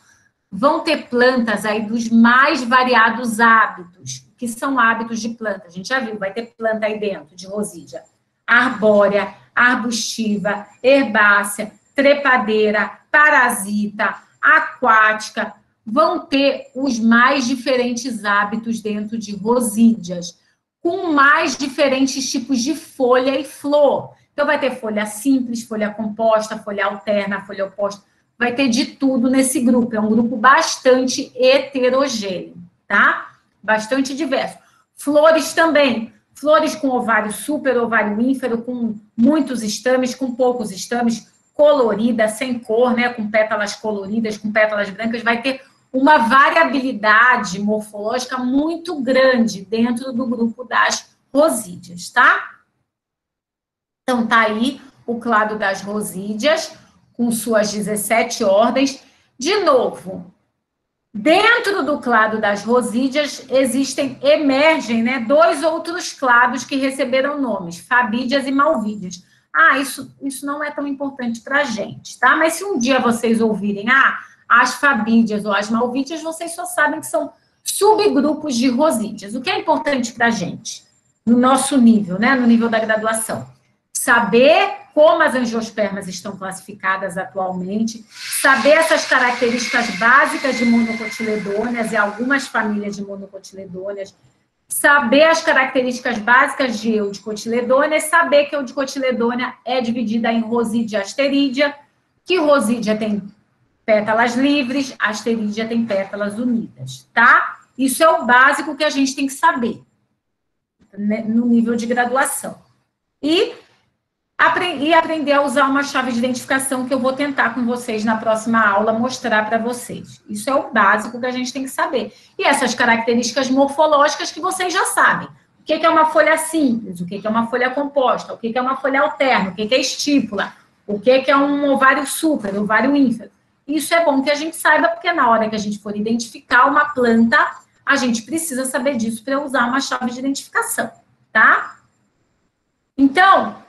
Vão ter plantas aí dos mais variados hábitos. O que são hábitos de planta? A gente já viu, vai ter planta aí dentro de rosídia. Arbórea, arbustiva, herbácea, trepadeira, parasita, aquática. Vão ter os mais diferentes hábitos dentro de rosídeas, com mais diferentes tipos de folha e flor. Então, vai ter folha simples, folha composta, folha alterna, folha oposta. Vai ter de tudo nesse grupo. É um grupo bastante heterogêneo, tá? Bastante diverso. Flores também. Flores com ovário super, ovário ínfero, com muitos estames, com poucos estames, colorida, sem cor, né? Com pétalas coloridas, com pétalas brancas. Vai ter uma variabilidade morfológica muito grande dentro do grupo das rosídeas, tá? Então, tá aí o clado das rosídeas, com suas 17 ordens. De novo, dentro do clado das rosídeas emergem, né, 2 outros clados que receberam nomes, fabídeas e malvídeas. Isso não é tão importante para a gente, tá? Mas se um dia vocês ouvirem, as fabídeas ou as malvídeas, vocês só sabem que são subgrupos de rosídeas. O que é importante para a gente, no nosso nível, né, no nível da graduação? Saber como as angiospermas estão classificadas atualmente, saber essas características básicas de monocotiledôneas e algumas famílias de monocotiledôneas, saber as características básicas de eudicotiledôneas, saber que a eudicotiledônea é dividida em rosídea e asterídea, que rosídea tem pétalas livres, asterídea tem pétalas unidas, tá? Isso é o básico que a gente tem que saber, né, no nível de graduação. E aprender a usar uma chave de identificação que eu vou tentar com vocês na próxima aula mostrar para vocês. Isso é o básico que a gente tem que saber. E essas características morfológicas que vocês já sabem. O que é uma folha simples, o que é uma folha composta, o que é uma folha alterna, o que é estípula, o que é um ovário super, ovário ínfero. Isso é bom que a gente saiba, porque na hora que a gente for identificar uma planta, a gente precisa saber disso para usar uma chave de identificação, tá? Então,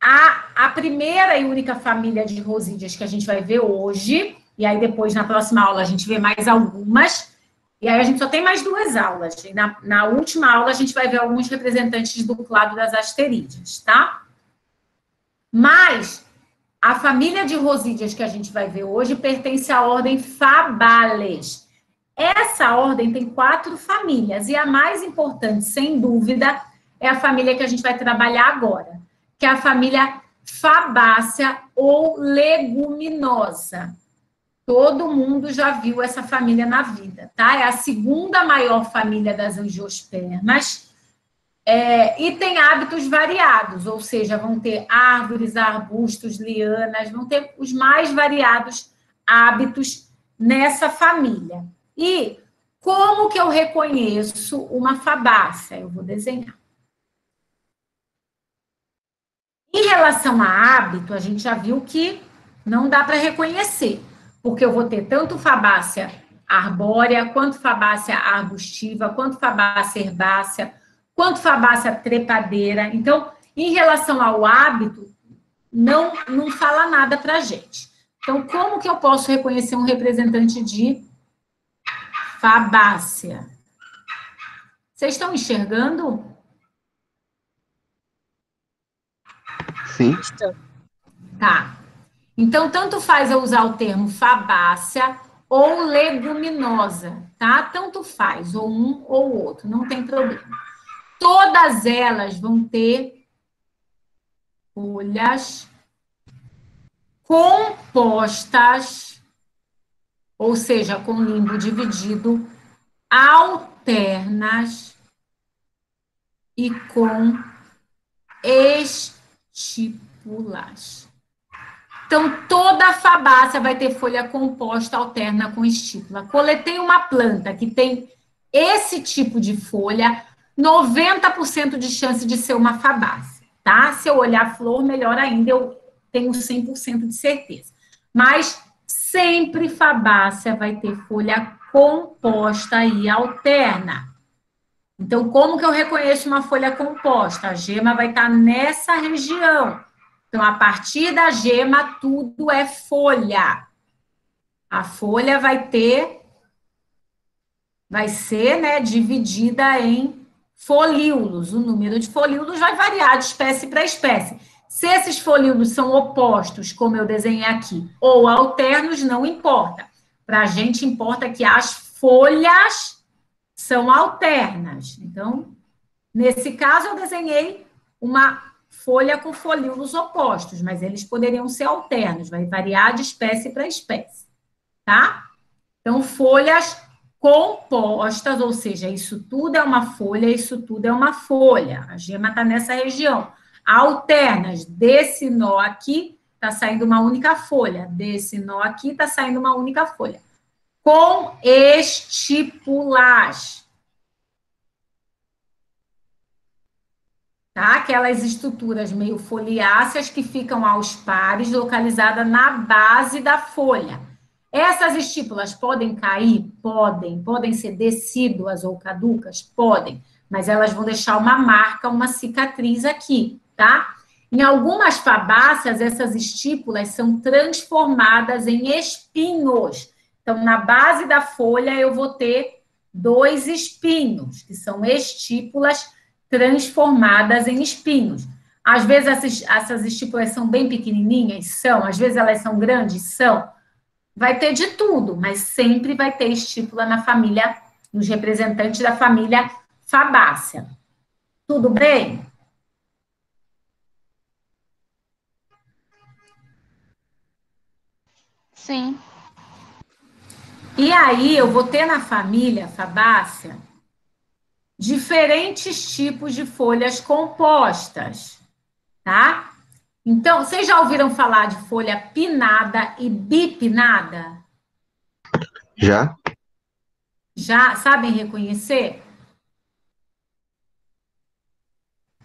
a primeira e única família de rosídeas que a gente vai ver hoje, e aí depois, na próxima aula, a gente vê mais algumas, e aí a gente só tem mais 2 aulas, e na última aula a gente vai ver alguns representantes do clado das asterídeas, tá? Mas a família de rosídeas que a gente vai ver hoje pertence à ordem Fabales. Essa ordem tem 4 famílias, e a mais importante, sem dúvida, é a família que a gente vai trabalhar agora, que é a família Fabácea ou leguminosa. Todo mundo já viu essa família na vida, tá? É a segunda maior família das angiospermas, e tem hábitos variados, ou seja, vão ter árvores, arbustos, lianas, vão ter os mais variados hábitos nessa família. E como que eu reconheço uma fabácea? Eu vou desenhar. Em relação a hábito, a gente já viu que não dá para reconhecer, porque eu vou ter tanto fabácea arbórea, quanto fabácea arbustiva, quanto fabácea herbácea, quanto fabácea trepadeira. Então, em relação ao hábito, não fala nada para a gente. Então, como que eu posso reconhecer um representante de fabácea? Vocês estão enxergando? Sim. Tá. Então, tanto faz eu usar o termo fabácea ou leguminosa, tá? Tanto faz, ou um ou outro, não tem problema. Todas elas vão ter folhas compostas, ou seja, com limbo dividido, alternas e com estípulas. Então, toda a fabácea vai ter folha composta alterna com estípula. Coletei uma planta que tem esse tipo de folha, 90% de chance de ser uma fabácea, tá? Se eu olhar a flor, melhor ainda, eu tenho 100% de certeza. Mas sempre fabácea vai ter folha composta e alterna. Então, como que eu reconheço uma folha composta? A gema vai estar nessa região. Então, a partir da gema, tudo é folha. A folha vai ser, né, dividida em folíolos. O número de folíolos vai variar de espécie para espécie. Se esses folíolos são opostos, como eu desenhei aqui, ou alternos, não importa. Para a gente, importa que as folhas são alternas. Então, nesse caso, eu desenhei uma folha com folíolos opostos, mas eles poderiam ser alternos, vai variar de espécie para espécie, tá? Então, folhas compostas, ou seja, isso tudo é uma folha, isso tudo é uma folha. A gema está nessa região. Alternas, desse nó aqui, está saindo uma única folha. Desse nó aqui, está saindo uma única folha. Com estípulas. Tá? Aquelas estruturas meio foliáceas que ficam aos pares, localizadas na base da folha. Essas estípulas podem cair? Podem. Podem ser decíduas ou caducas? Podem. Mas elas vão deixar uma marca, uma cicatriz aqui, tá? Em algumas fabáceas, essas estípulas são transformadas em espinhos. Então, na base da folha, eu vou ter 2 espinhos, que são estípulas transformadas em espinhos. Às vezes, essas estípulas são bem pequenininhas? São. Às vezes, elas são grandes? São. Vai ter de tudo, mas sempre vai ter estípula na família, nos representantes da família fabácea. Tudo bem? Sim. E aí, eu vou ter na família fabácea diferentes tipos de folhas compostas, tá? Então, vocês já ouviram falar de folha pinnada e bipinada? Já? Já? Sabem reconhecer?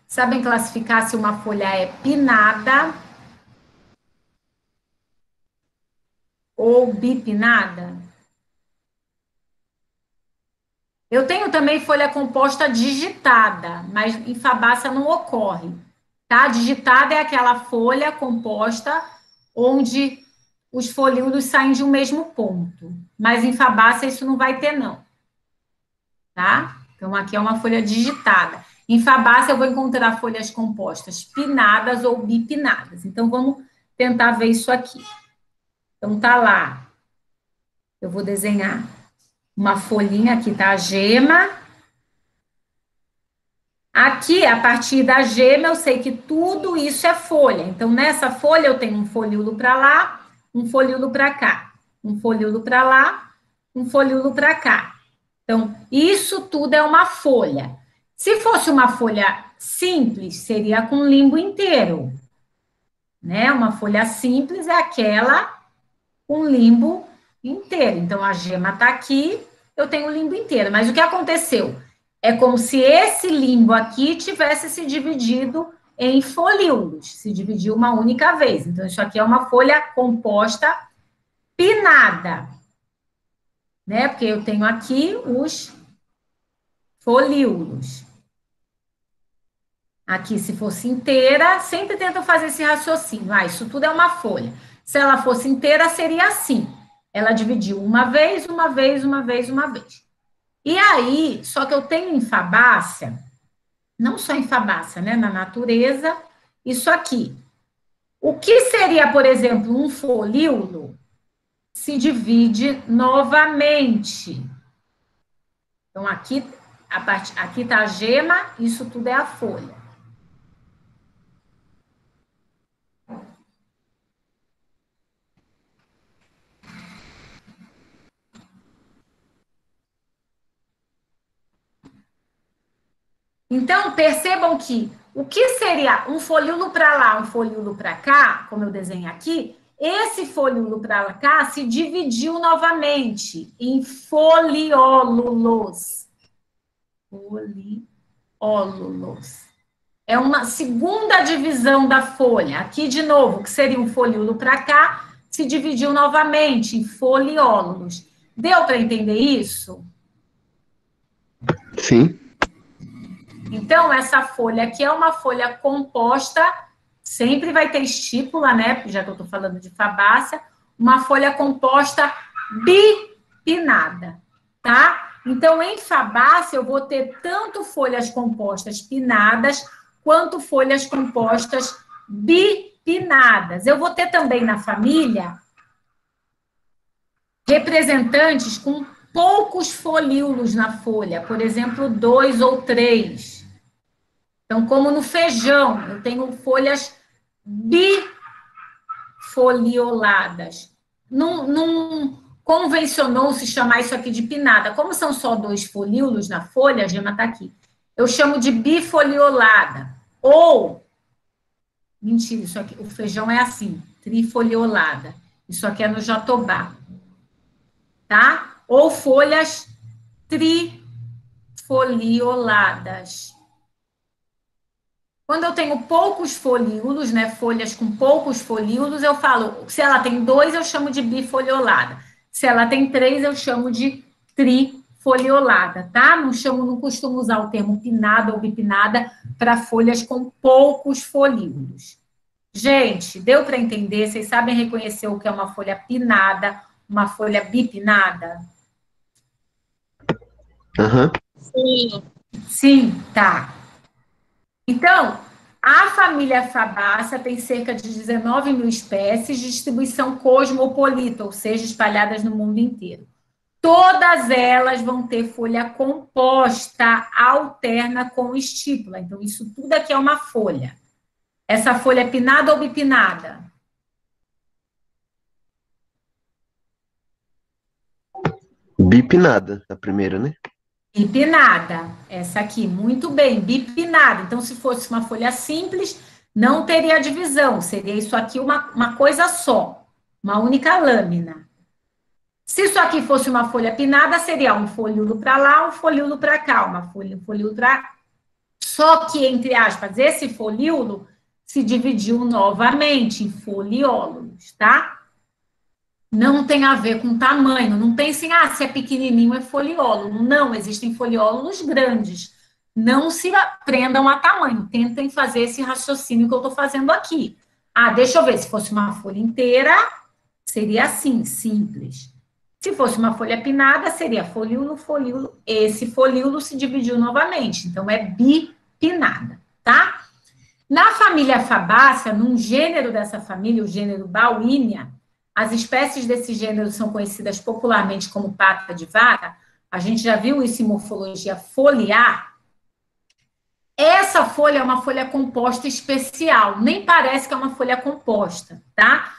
Sabem classificar se uma folha é pinnada ou bipinada? Eu tenho também folha composta digitada, mas em fabácea não ocorre, tá? Digitada é aquela folha composta onde os folíolos saem de um mesmo ponto, mas em fabácea isso não vai ter, não, tá? Então, aqui é uma folha digitada. Em fabácea eu vou encontrar folhas compostas pinnadas ou bipinnadas. Então, vamos tentar ver isso aqui. Então, tá lá. Eu vou desenhar uma folhinha, aqui tá a gema. Aqui, a partir da gema, eu sei que tudo isso é folha. Então, nessa folha, eu tenho um folíolo para lá, um folíolo para cá. Um folíolo para lá, um folíolo para cá. Então, isso tudo é uma folha. Se fosse uma folha simples, seria com limbo inteiro. Né? Uma folha simples é aquela com limbo inteiro. Então, a gema está aqui, eu tenho o limbo inteiro. Mas o que aconteceu? É como se esse limbo aqui tivesse se dividido em folíolos, se dividiu uma única vez. Então, isso aqui é uma folha composta pinnada, né? Porque eu tenho aqui os folíolos. Aqui, se fosse inteira, sempre tento fazer esse raciocínio. Ah, isso tudo é uma folha. Se ela fosse inteira, seria assim. Ela dividiu uma vez, uma vez, uma vez, uma vez. E aí, só que eu tenho em Fabácea, não só em Fabácea, né? Na natureza, isso aqui. O que seria, por exemplo, um folíolo se divide novamente. Então, aqui está a gema, isso tudo é a folha. Então, percebam que o que seria um folíolo para lá, um folíolo para cá, como eu desenho aqui, esse folíolo para cá se dividiu novamente em foliólulos. Foliólulos. É uma segunda divisão da folha. Aqui, de novo, que seria um folíolo para cá, se dividiu novamente em foliólulos. Deu para entender isso? Sim. Então, essa folha aqui é uma folha composta, sempre vai ter estípula, né? Já que eu estou falando de Fabácea, uma folha composta bipinnada, tá? Então, em Fabácea, eu vou ter tanto folhas compostas pinnadas, quanto folhas compostas bipinnadas. Eu vou ter também na família representantes com poucos folíolos na folha, por exemplo, 2 ou 3. Então, como no feijão, eu tenho folhas bifolioladas. Não convencionou-se chamar isso aqui de pinnada. Como são só 2 folíolos na folha, a gema está aqui, eu chamo de bifoliolada. Ou, mentira, isso aqui, o feijão é assim, trifoliolada. Isso aqui é no jatobá. Tá? Ou folhas trifolioladas. Quando eu tenho poucos folíolos, né, folhas com poucos folíolos, eu falo, se ela tem 2, eu chamo de bifoliolada. Se ela tem 3, eu chamo de trifoliolada, tá? Não costumo usar o termo pinnada ou bipinnada para folhas com poucos folíolos. Gente, deu para entender? Vocês sabem reconhecer o que é uma folha pinnada, uma folha bipinnada? Aham. Sim. Sim, tá. Então, a família Fabácea tem cerca de 19 mil espécies de distribuição cosmopolita, ou seja, espalhadas no mundo inteiro. Todas elas vão ter folha composta alterna com estípula. Então, isso tudo aqui é uma folha. Essa folha é pinnada ou bipinnada? Bipinnada, a primeira, né? Bipinnada, essa aqui, muito bem, bipinnada. Então, se fosse uma folha simples, não teria divisão, seria isso aqui uma coisa só, uma única lâmina. Se isso aqui fosse uma folha pinnada, seria um folíolo para lá, um folíolo para cá, uma folha, um folíolo para... Só que, entre aspas, esse folíolo se dividiu novamente em foliólulos, tá? Não tem a ver com tamanho. Não pensem, se é pequenininho é foliólulo. Não, existem foliólulos grandes. Não se prendam a tamanho. Tentem fazer esse raciocínio que eu estou fazendo aqui. Deixa eu ver, se fosse uma folha inteira, seria assim, simples. Se fosse uma folha pinnada, seria folíolo, folíolo. Esse folíolo se dividiu novamente. Então, é bipinnada, tá? Na família Fabácea, num gênero dessa família, o gênero Bauhinia, as espécies desse gênero são conhecidas popularmente como pata de vaca. A gente já viu isso em morfologia foliar. Essa folha é uma folha composta especial. Nem parece que é uma folha composta, tá?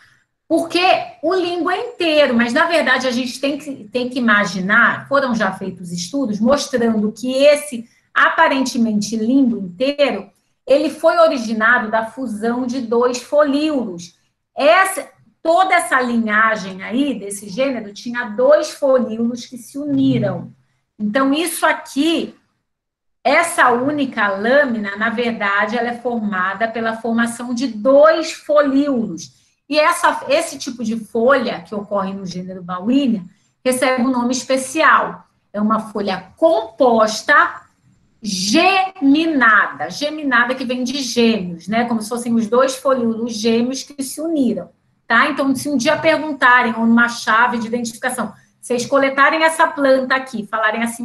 Porque o limbo é inteiro, mas, na verdade, a gente tem que imaginar, foram já feitos estudos mostrando que esse, aparentemente, limbo inteiro, ele foi originado da fusão de 2 folíolos. Toda essa linhagem aí, desse gênero, tinha 2 folíolos que se uniram. Então, isso aqui, essa única lâmina, na verdade, ela é formada pela formação de 2 folíolos. E esse tipo de folha, que ocorre no gênero Bauhinia, recebe um nome especial. É uma folha composta geminada. Geminada que vem de gêmeos, né? Como se fossem os dois folíolos gêmeos que se uniram, tá? Então, se um dia perguntarem, ou numa chave de identificação, vocês coletarem essa planta aqui, falarem assim,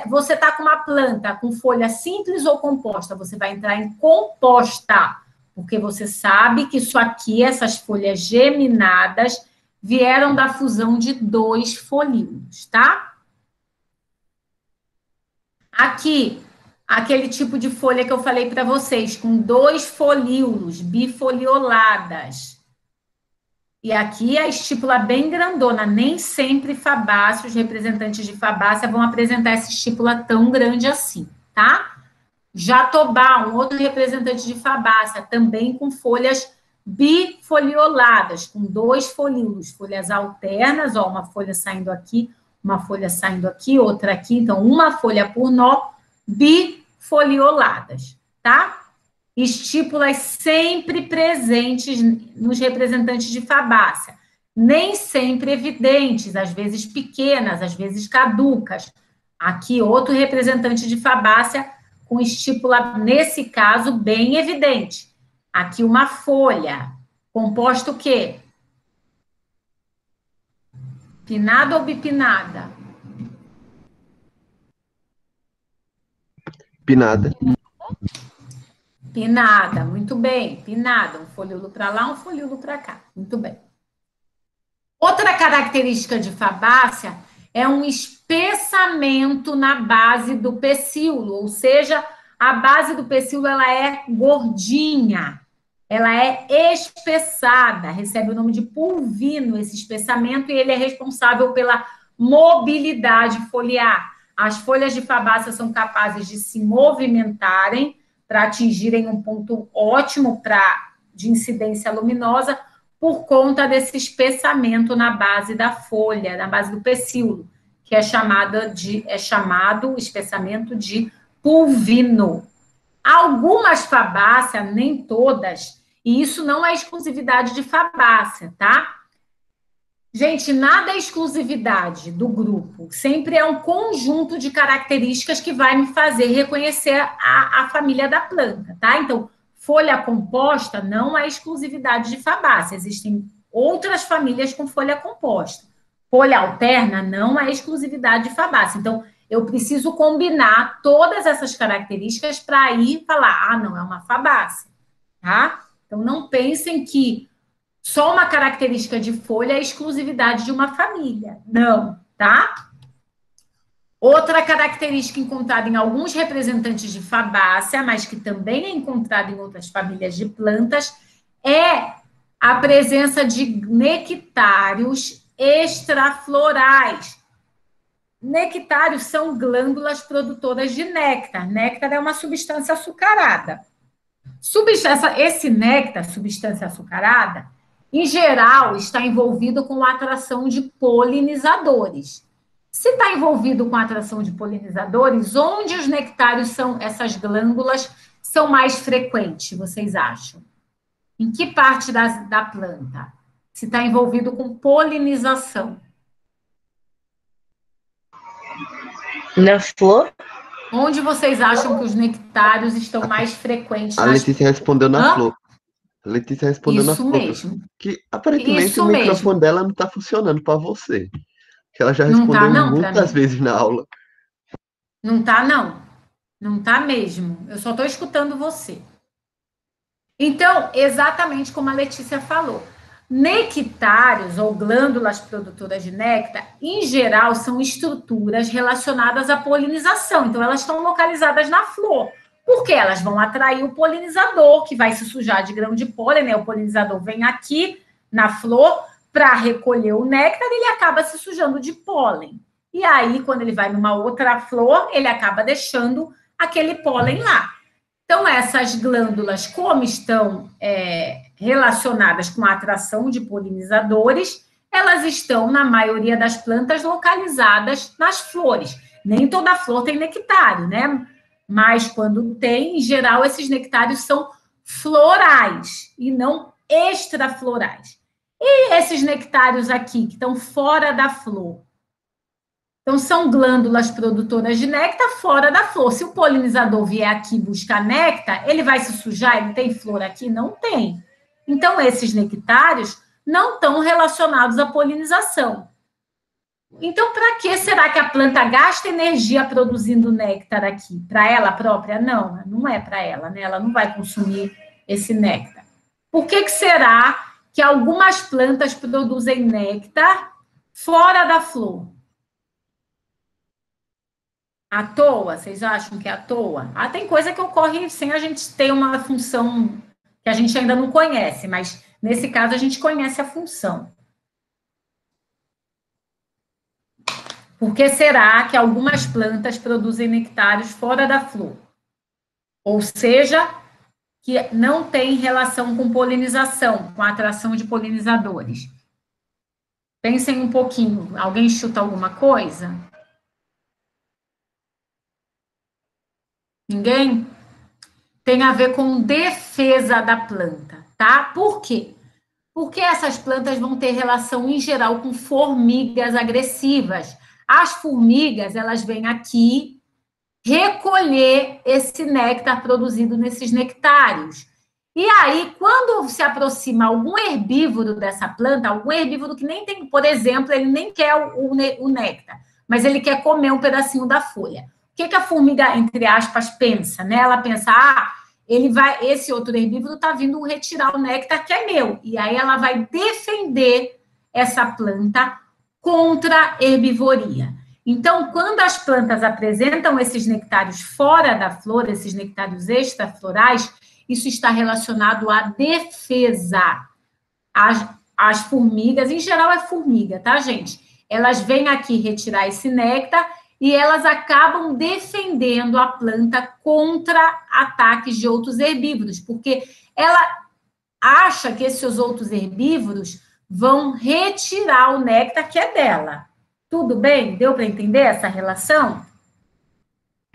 você está com uma planta com folha simples ou composta? Você vai entrar em composta, porque você sabe que isso aqui, essas folhas geminadas, vieram da fusão de dois folíolos, tá? Aqui, aquele tipo de folha que eu falei para vocês, com dois folíolos, bifolioladas. E aqui a estípula bem grandona, nem sempre fabácea, os representantes de fabácea vão apresentar essa estípula tão grande assim, tá? Jatobá, um outro representante de fabácea, também com folhas bifolioladas, com dois folíolos, folhas alternas, ó, uma folha saindo aqui, uma folha saindo aqui, outra aqui, então uma folha por nó, bifolioladas, tá? Estípulas sempre presentes nos representantes de fabácea, nem sempre evidentes, às vezes pequenas, às vezes caducas. Aqui, outro representante de fabácea com estípula, nesse caso, bem evidente. Aqui, uma folha, composta o quê? Pinada ou bipinada? Pinada. Pinada, muito bem, pinada, um folíolo para lá, um folíolo para cá, muito bem. Outra característica de fabácea é um espessamento na base do pecíolo, ou seja, a base do pecíolo ela é gordinha, ela é espessada, recebe o nome de pulvino esse espessamento, e ele é responsável pela mobilidade foliar. As folhas de fabácea são capazes de se movimentarem para atingirem um ponto ótimo de incidência luminosa por conta desse espessamento na base da folha, na base do pecíolo, que é chamado espessamento de pulvino. Algumas fabáceas, nem todas, e isso não é exclusividade de fabácea, tá? Gente, nada é exclusividade do grupo, sempre é um conjunto de características que vai me fazer reconhecer a família da planta, tá? Então, folha composta não é exclusividade de fabácea, existem outras famílias com folha composta. Folha alterna não é exclusividade de fabácea, então, eu preciso combinar todas essas características para aí falar, não, é uma fabácea, tá? Então, não pensem que só uma característica de folha é exclusividade de uma família. Não, tá? Outra característica encontrada em alguns representantes de fabácea, mas que também é encontrada em outras famílias de plantas, é a presença de nectários extraflorais. Nectários são glândulas produtoras de néctar. Néctar é uma substância açucarada. Esse néctar, substância açucarada, em geral, está envolvido com a atração de polinizadores. Se está envolvido com a atração de polinizadores, onde os nectários essas glândulas, são mais frequentes, vocês acham? Em que parte da planta? Se está envolvido com polinização. Na flor? Onde vocês acham que os nectários estão mais frequentes? A Letícia respondeu na flor. A Letícia respondeu na flor. Isso mesmo. Que aparentemente o microfone dela não está funcionando para você. Que ela já respondeu muitas vezes na aula. Não tá, não. Não tá mesmo. Eu só estou escutando você. Então, exatamente como a Letícia falou. Nectários, ou glândulas produtoras de néctar, em geral, são estruturas relacionadas à polinização. Então, elas estão localizadas na flor. Porque elas vão atrair o polinizador, que vai se sujar de grão de pólen, né? O polinizador vem aqui na flor para recolher o néctar, ele acaba se sujando de pólen. E aí, quando ele vai numa outra flor, ele acaba deixando aquele pólen lá. Então, essas glândulas, como estão relacionadas com a atração de polinizadores, elas estão, na maioria das plantas, localizadas nas flores. Nem toda flor tem nectário, né? Mas quando tem, em geral, esses nectários são florais e não extraflorais. E esses nectários aqui, que estão fora da flor? Então, são glândulas produtoras de néctar fora da flor. Se o polinizador vier aqui buscar néctar, ele vai se sujar? Ele tem flor aqui? Não tem. Então, esses nectários não estão relacionados à polinização. Então, para que será que a planta gasta energia produzindo néctar aqui? Para ela própria? Não, não é para ela, né? Ela não vai consumir esse néctar. Por que será que algumas plantas produzem néctar fora da flor? À toa? Vocês acham que é à toa? Tem coisa que ocorre sem a gente ter uma função que a gente ainda não conhece, mas nesse caso a gente conhece a função. Por que será que algumas plantas produzem nectários fora da flor? Ou seja, que não tem relação com polinização, com a atração de polinizadores. Pensem um pouquinho. Alguém chuta alguma coisa? Ninguém? Tem a ver com defesa da planta, tá? Por quê? Porque essas plantas vão ter relação, em geral, com formigas agressivas. As formigas, elas vêm aqui recolher esse néctar produzido nesses nectários. E aí, quando se aproxima algum herbívoro dessa planta, algum herbívoro que nem tem, por exemplo, ele nem quer o néctar, mas ele quer comer um pedacinho da folha. O que a formiga, entre aspas, pensa, né? Ela pensa, esse outro herbívoro está vindo retirar o néctar que é meu. E aí ela vai defender essa planta contra a herbivoria. Então, quando as plantas apresentam esses nectários fora da flor, esses nectários extraflorais, isso está relacionado à defesa. As formigas, em geral é formiga, tá, gente? Elas vêm aqui retirar esse néctar e elas acabam defendendo a planta contra ataques de outros herbívoros, porque ela acha que esses outros herbívoros vão retirar o néctar que é dela. Tudo bem? Deu para entender essa relação?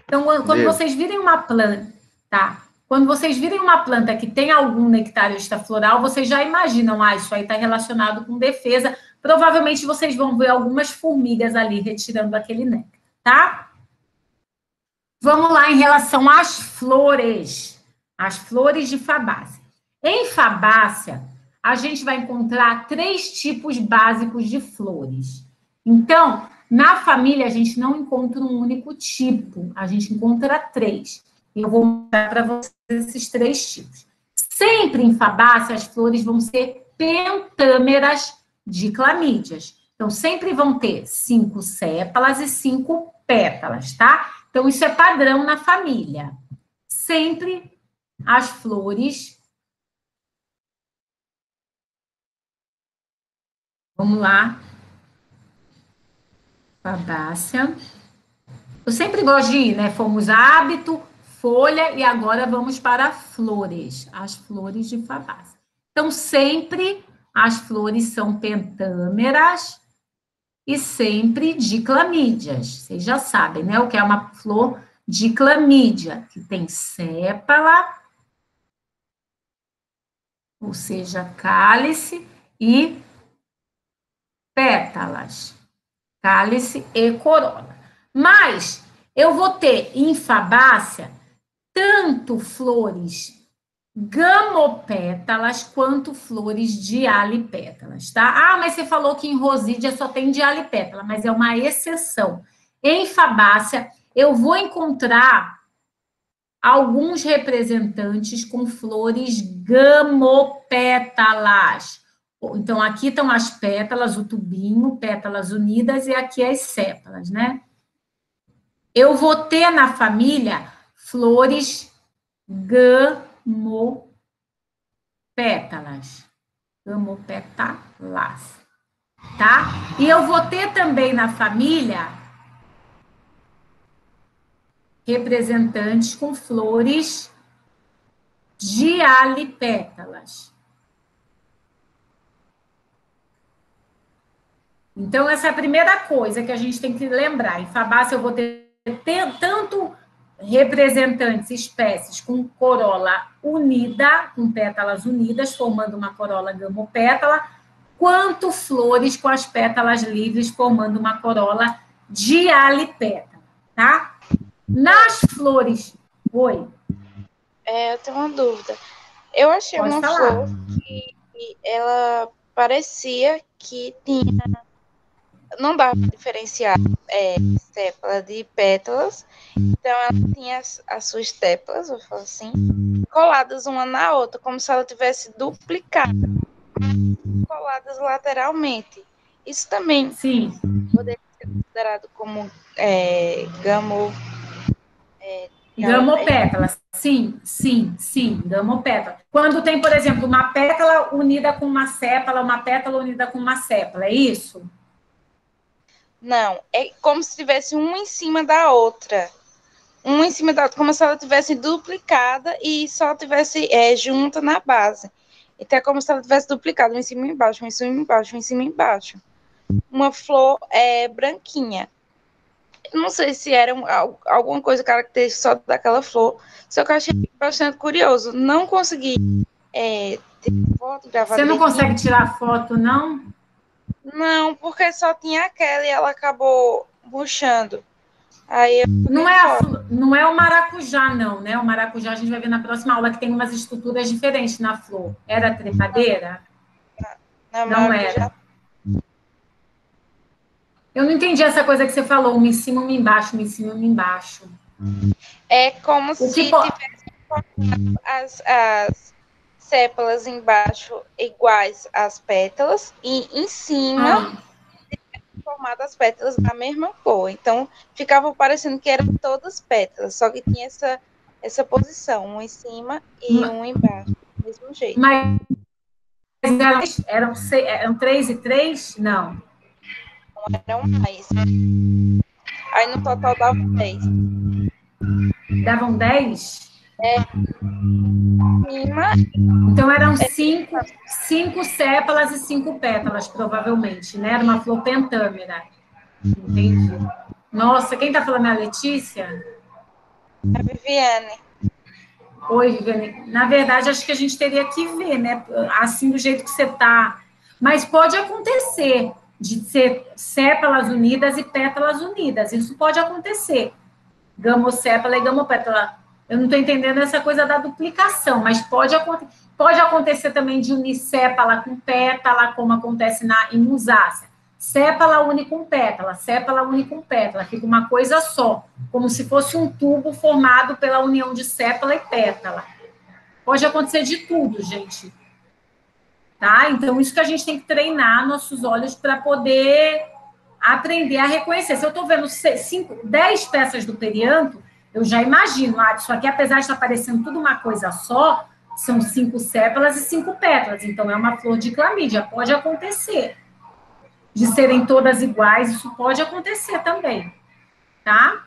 Então, quando vocês virem uma planta, tá? Quando vocês virem uma planta que tem algum nectário extrafloral, vocês já imaginam, isso aí está relacionado com defesa. Provavelmente vocês vão ver algumas formigas ali retirando aquele néctar, tá? Vamos lá em relação às flores de fabácea. Em fabácea, a gente vai encontrar 3 tipos básicos de flores. Então, na família, a gente não encontra um único tipo, a gente encontra 3. Eu vou mostrar para vocês esses 3 tipos. Sempre em fabácea, as flores vão ser pentâmeras de clamídias. Então, sempre vão ter 5 sépalas e 5 pétalas, tá? Então, isso é padrão na família. Sempre as flores... Vamos lá. Fabácea. Eu sempre gosto de ir, né? Fomos hábito, folha e agora vamos para flores. As flores de fabácea. Então, sempre as flores são pentâmeras e sempre de clamídias. Vocês já sabem, né? O que é uma flor de clamídia, que tem sépala, ou seja, cálice e pétalas. Cálice e corola. Mas eu vou ter em fabácea tanto flores gamopétalas quanto flores dialipétalas, tá? Mas você falou que em rosídia só tem dialipétala, mas é uma exceção. Em fabácea, eu vou encontrar alguns representantes com flores gamopétalas. Então, aqui estão as pétalas, o tubinho, pétalas unidas, e aqui as sépalas, né? Eu vou ter na família flores gamopétalas. Gamopétalas, tá? E eu vou ter também na família representantes com flores dialipétalas. Então, essa é a primeira coisa que a gente tem que lembrar. Em fabácea, eu vou ter tanto representantes, espécies com corola unida, com pétalas unidas, formando uma corola gamopétala, quanto flores com as pétalas livres, formando uma corola dialipétala, tá? Nas flores... Oi? Eu tenho uma dúvida. Eu achei Pode uma falar. flor que ela parecia que tinha... Não dá para diferenciar sépala de pétalas. Então, ela tinha as suas pétalas, vou falar assim, coladas uma na outra, como se ela tivesse duplicada, coladas lateralmente. Isso também Sim. poderia ser considerado como Gamopétala, sim, gamopétala. Quando tem, por exemplo, uma pétala unida com uma sépala, uma pétala unida com uma sépala, é isso? Não, é como se tivesse uma em cima da outra. Uma em cima da outra, como se ela tivesse duplicada e só tivesse junta na base. Então é como se ela tivesse duplicado, um em cima e embaixo, um em cima e embaixo, um em cima e embaixo. Uma flor branquinha. Não sei se era alguma coisa característica só daquela flor, só que eu achei bastante curioso. Não consegui ter foto, gravar. Você não consegue tirar foto, não? Não, porque só tinha aquela e ela acabou murchando. Aí não é o maracujá, não, né? O maracujá a gente vai ver na próxima aula, que tem umas estruturas diferentes na flor. Era trepadeira? Não era. Eu não entendi essa coisa que você falou, uma em cima, uma embaixo, uma em cima, uma embaixo. É como se tivesse as sépalas embaixo iguais às pétalas e em cima formado as pétalas da mesma cor. Então, ficava parecendo que eram todas pétalas, só que tinha essa posição, um em cima e um embaixo, do mesmo jeito. Mas eram 3 e 3? Não. Não eram mais. Aí, no total, davam 10. Davam 10? Cima. Então, eram 5 sépalas e 5 pétalas, provavelmente, né? Era uma flor pentâmera. Entendi. Nossa, quem está falando é a Letícia? A Viviane. Oi, Viviane. Na verdade, acho que a gente teria que ver, né? Assim, do jeito que você está. Mas pode acontecer de ser sépalas unidas e pétalas unidas. Isso pode acontecer. Gamosépala e gamopétala. Eu não estou entendendo essa coisa da duplicação, mas pode acontecer também de unissépala com pétala, como acontece em musácea. Sépala une com pétala, sépala une com pétala, fica uma coisa só, como se fosse um tubo formado pela união de sépala e pétala. Pode acontecer de tudo, gente. Tá? Então, isso que a gente tem que treinar nossos olhos para poder aprender a reconhecer. Se eu estou vendo 10 peças do perianto, eu já imagino, isso aqui, apesar de estar parecendo tudo uma coisa só, são 5 sépalas e 5 pétalas, então é uma flor de clamídia, pode acontecer. De serem todas iguais, isso pode acontecer também, tá?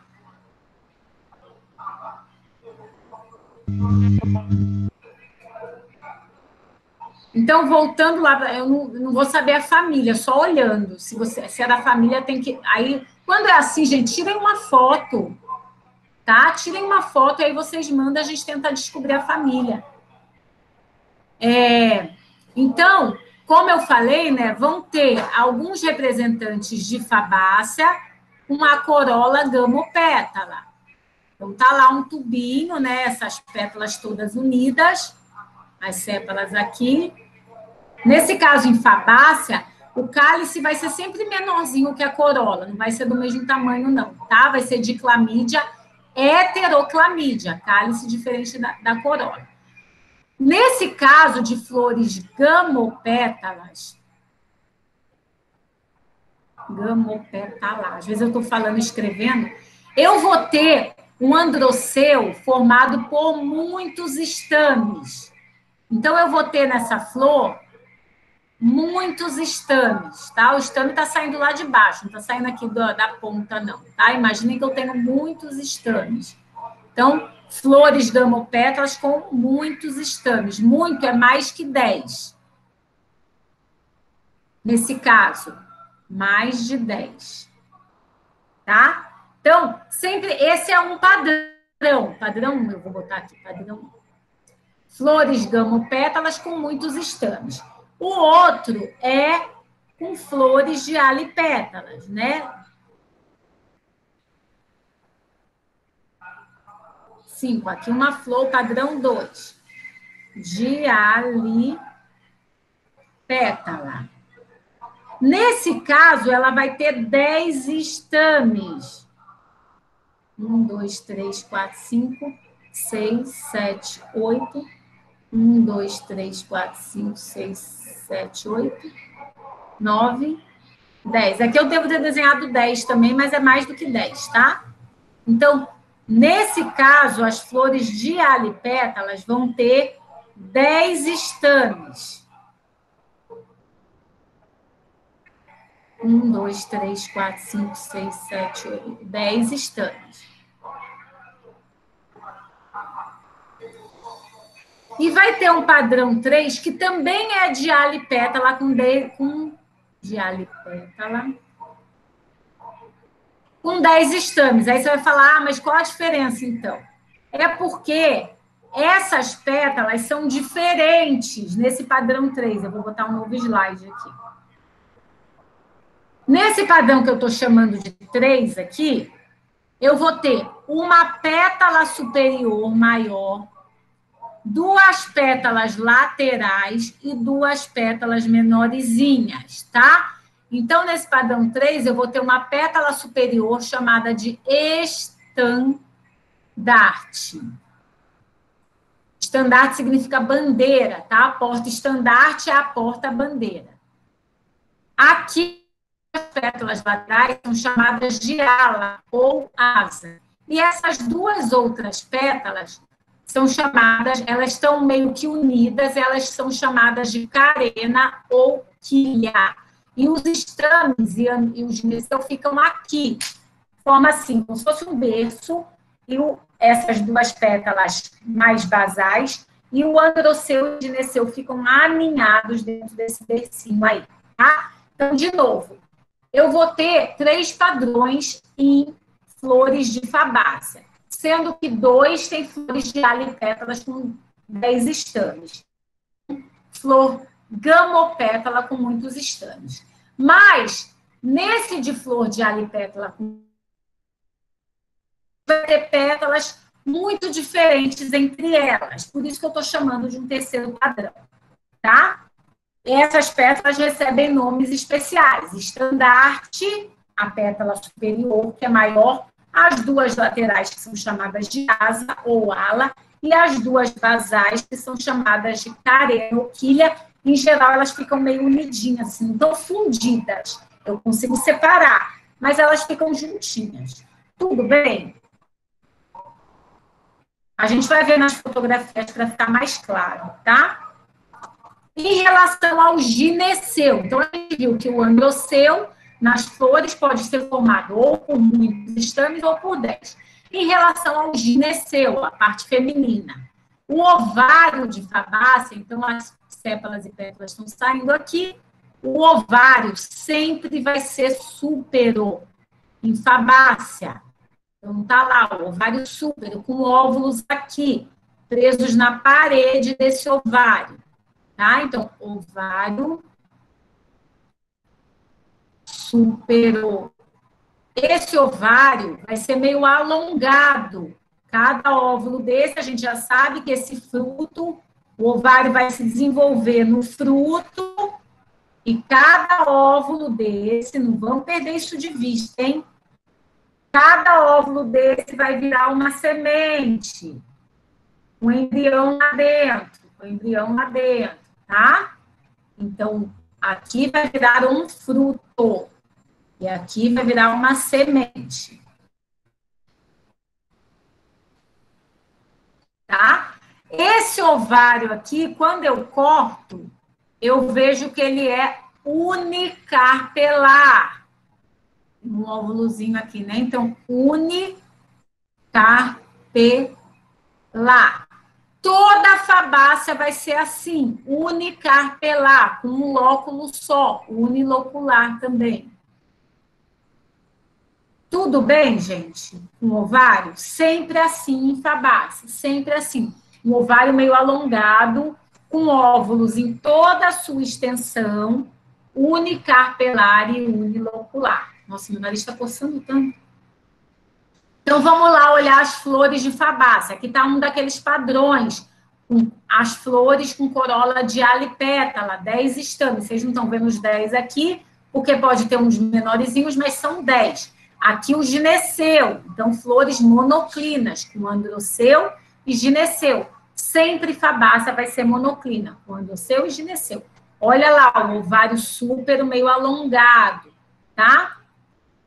Então, voltando lá, eu não vou saber a família, só olhando. Se é da família, tem que... Aí, quando é assim, gente, tirem uma foto, tá? Tirem uma foto, aí vocês mandam, a gente tenta descobrir a família. Então, como eu falei, né, vão ter alguns representantes de fabácea com a corola gamopétala. Então, tá lá um tubinho, né, essas pétalas todas unidas, as sépalas aqui. Nesse caso, em fabácea, o cálice vai ser sempre menorzinho que a corola, não vai ser do mesmo tamanho, não, tá? Vai ser de clamídia, heteroclamídia, cálice diferente da corola. Nesse caso de flores gamopétalas, às vezes eu estou falando, escrevendo, eu vou ter um androceu formado por muitos estames. Então, eu vou ter nessa flor muitos estames, tá? O estame está saindo lá de baixo, não está saindo aqui da ponta, não, tá? Imaginem que eu tenho muitos estames. Então, flores gamopétalas com muitos estames. Muito é mais que 10. Nesse caso, mais de 10. Tá? Então, sempre esse é um padrão. padrão 1, eu vou botar aqui, padrão 1. Flores gamopétalas com muitos estames. O outro é com flores de alipétalas, né? 5, aqui uma flor padrão 2, de alipétala. Nesse caso, ela vai ter 10 estames. 1, 2, 3, 4, 5, 6, 7, 8. 1, 2, 3, 4, 5, 6, 7, 8, 9, 10. Aqui eu devo ter desenhado 10 também, mas é mais do que 10, tá? Então, nesse caso, as flores de alipétalas vão ter 10 estames. 1, 2, 3, 4, 5, 6, 7, 8, 10 estames. E vai ter um padrão 3, que também é de alipétala com 10 estames. Aí você vai falar, mas qual a diferença, então? É porque essas pétalas são diferentes nesse padrão 3. Eu vou botar um novo slide aqui. Nesse padrão que eu estou chamando de 3 aqui, eu vou ter uma pétala superior maior, 2 pétalas laterais e 2 pétalas menorzinhas, tá? Então, nesse padrão 3, eu vou ter uma pétala superior chamada de estandarte. Estandarte significa bandeira, tá? A porta-estandarte é a porta-bandeira. Aqui, as pétalas laterais são chamadas de ala ou asa. E essas 2 outras pétalas são chamadas, elas estão meio que unidas, elas são chamadas de carena ou quilha. E os estames e o gineceu ficam aqui. Forma assim, como se fosse um berço, e essas 2 pétalas mais basais, e o androceu e o gineceu ficam aninhados dentro desse bercinho aí, tá? Então, de novo, eu vou ter 3 padrões em flores de fabácea, sendo que 2 têm flores de alipétalas com 10 estames. Flor gamopétala com muitos estames. Mas, nesse de flor de alipétala, vai ter pétalas muito diferentes entre elas. Por isso que eu estou chamando de um terceiro padrão, tá? Essas pétalas recebem nomes especiais. Estandarte, a pétala superior, que é maior, as 2 laterais, que são chamadas de asa ou ala, e as 2 basais, que são chamadas de carena ou quilha. Em geral, elas ficam meio unidinhas, assim, não estão fundidas. Eu consigo separar, mas elas ficam juntinhas. Tudo bem? A gente vai ver nas fotografias para ficar mais claro, tá? Em relação ao gineceu, então a gente viu que o androceu nas flores pode ser formado ou por muitos estames ou por 10. Em relação ao gineceu, a parte feminina, o ovário de fabácea, então as sépalas e pétalas estão saindo aqui, o ovário sempre vai ser súpero em fabácea. Então, tá lá o ovário súpero com óvulos aqui, presos na parede desse ovário. Tá? Então, ovário súpero. Esse ovário vai ser meio alongado. Cada óvulo desse, a gente já sabe que esse fruto, o ovário vai se desenvolver no fruto, e cada óvulo desse, não vamos perder isso de vista, hein? Cada óvulo desse vai virar uma semente, um embrião lá dentro, tá? Então, aqui vai virar um fruto, e aqui vai virar uma semente. Tá? Esse ovário aqui, quando eu corto, eu vejo que ele é unicarpelar. Um óvulozinho aqui, né? Então, unicarpelar. Toda a fabácea vai ser assim, unicarpelar, com um lóculo só, unilocular também. Tudo Tudo bem, gente? Um ovário? Sempre assim em Fabácea, sempre assim. Um ovário meio alongado, com óvulos em toda a sua extensão, unicarpelar e unilocular. Nossa, meu nariz está coçando tanto. Então, vamos lá olhar as flores de Fabácea. Aqui está um daqueles padrões, com as flores com corola de alipétala, 10 estames. Vocês não estão vendo os 10 aqui, porque pode ter uns menorzinhos, mas são 10. Aqui o gineceu, então flores monoclinas, com androceu e gineceu. Sempre Fabácea vai ser monoclina, com androceu e gineceu. Olha lá, o ovário súpero meio alongado, tá?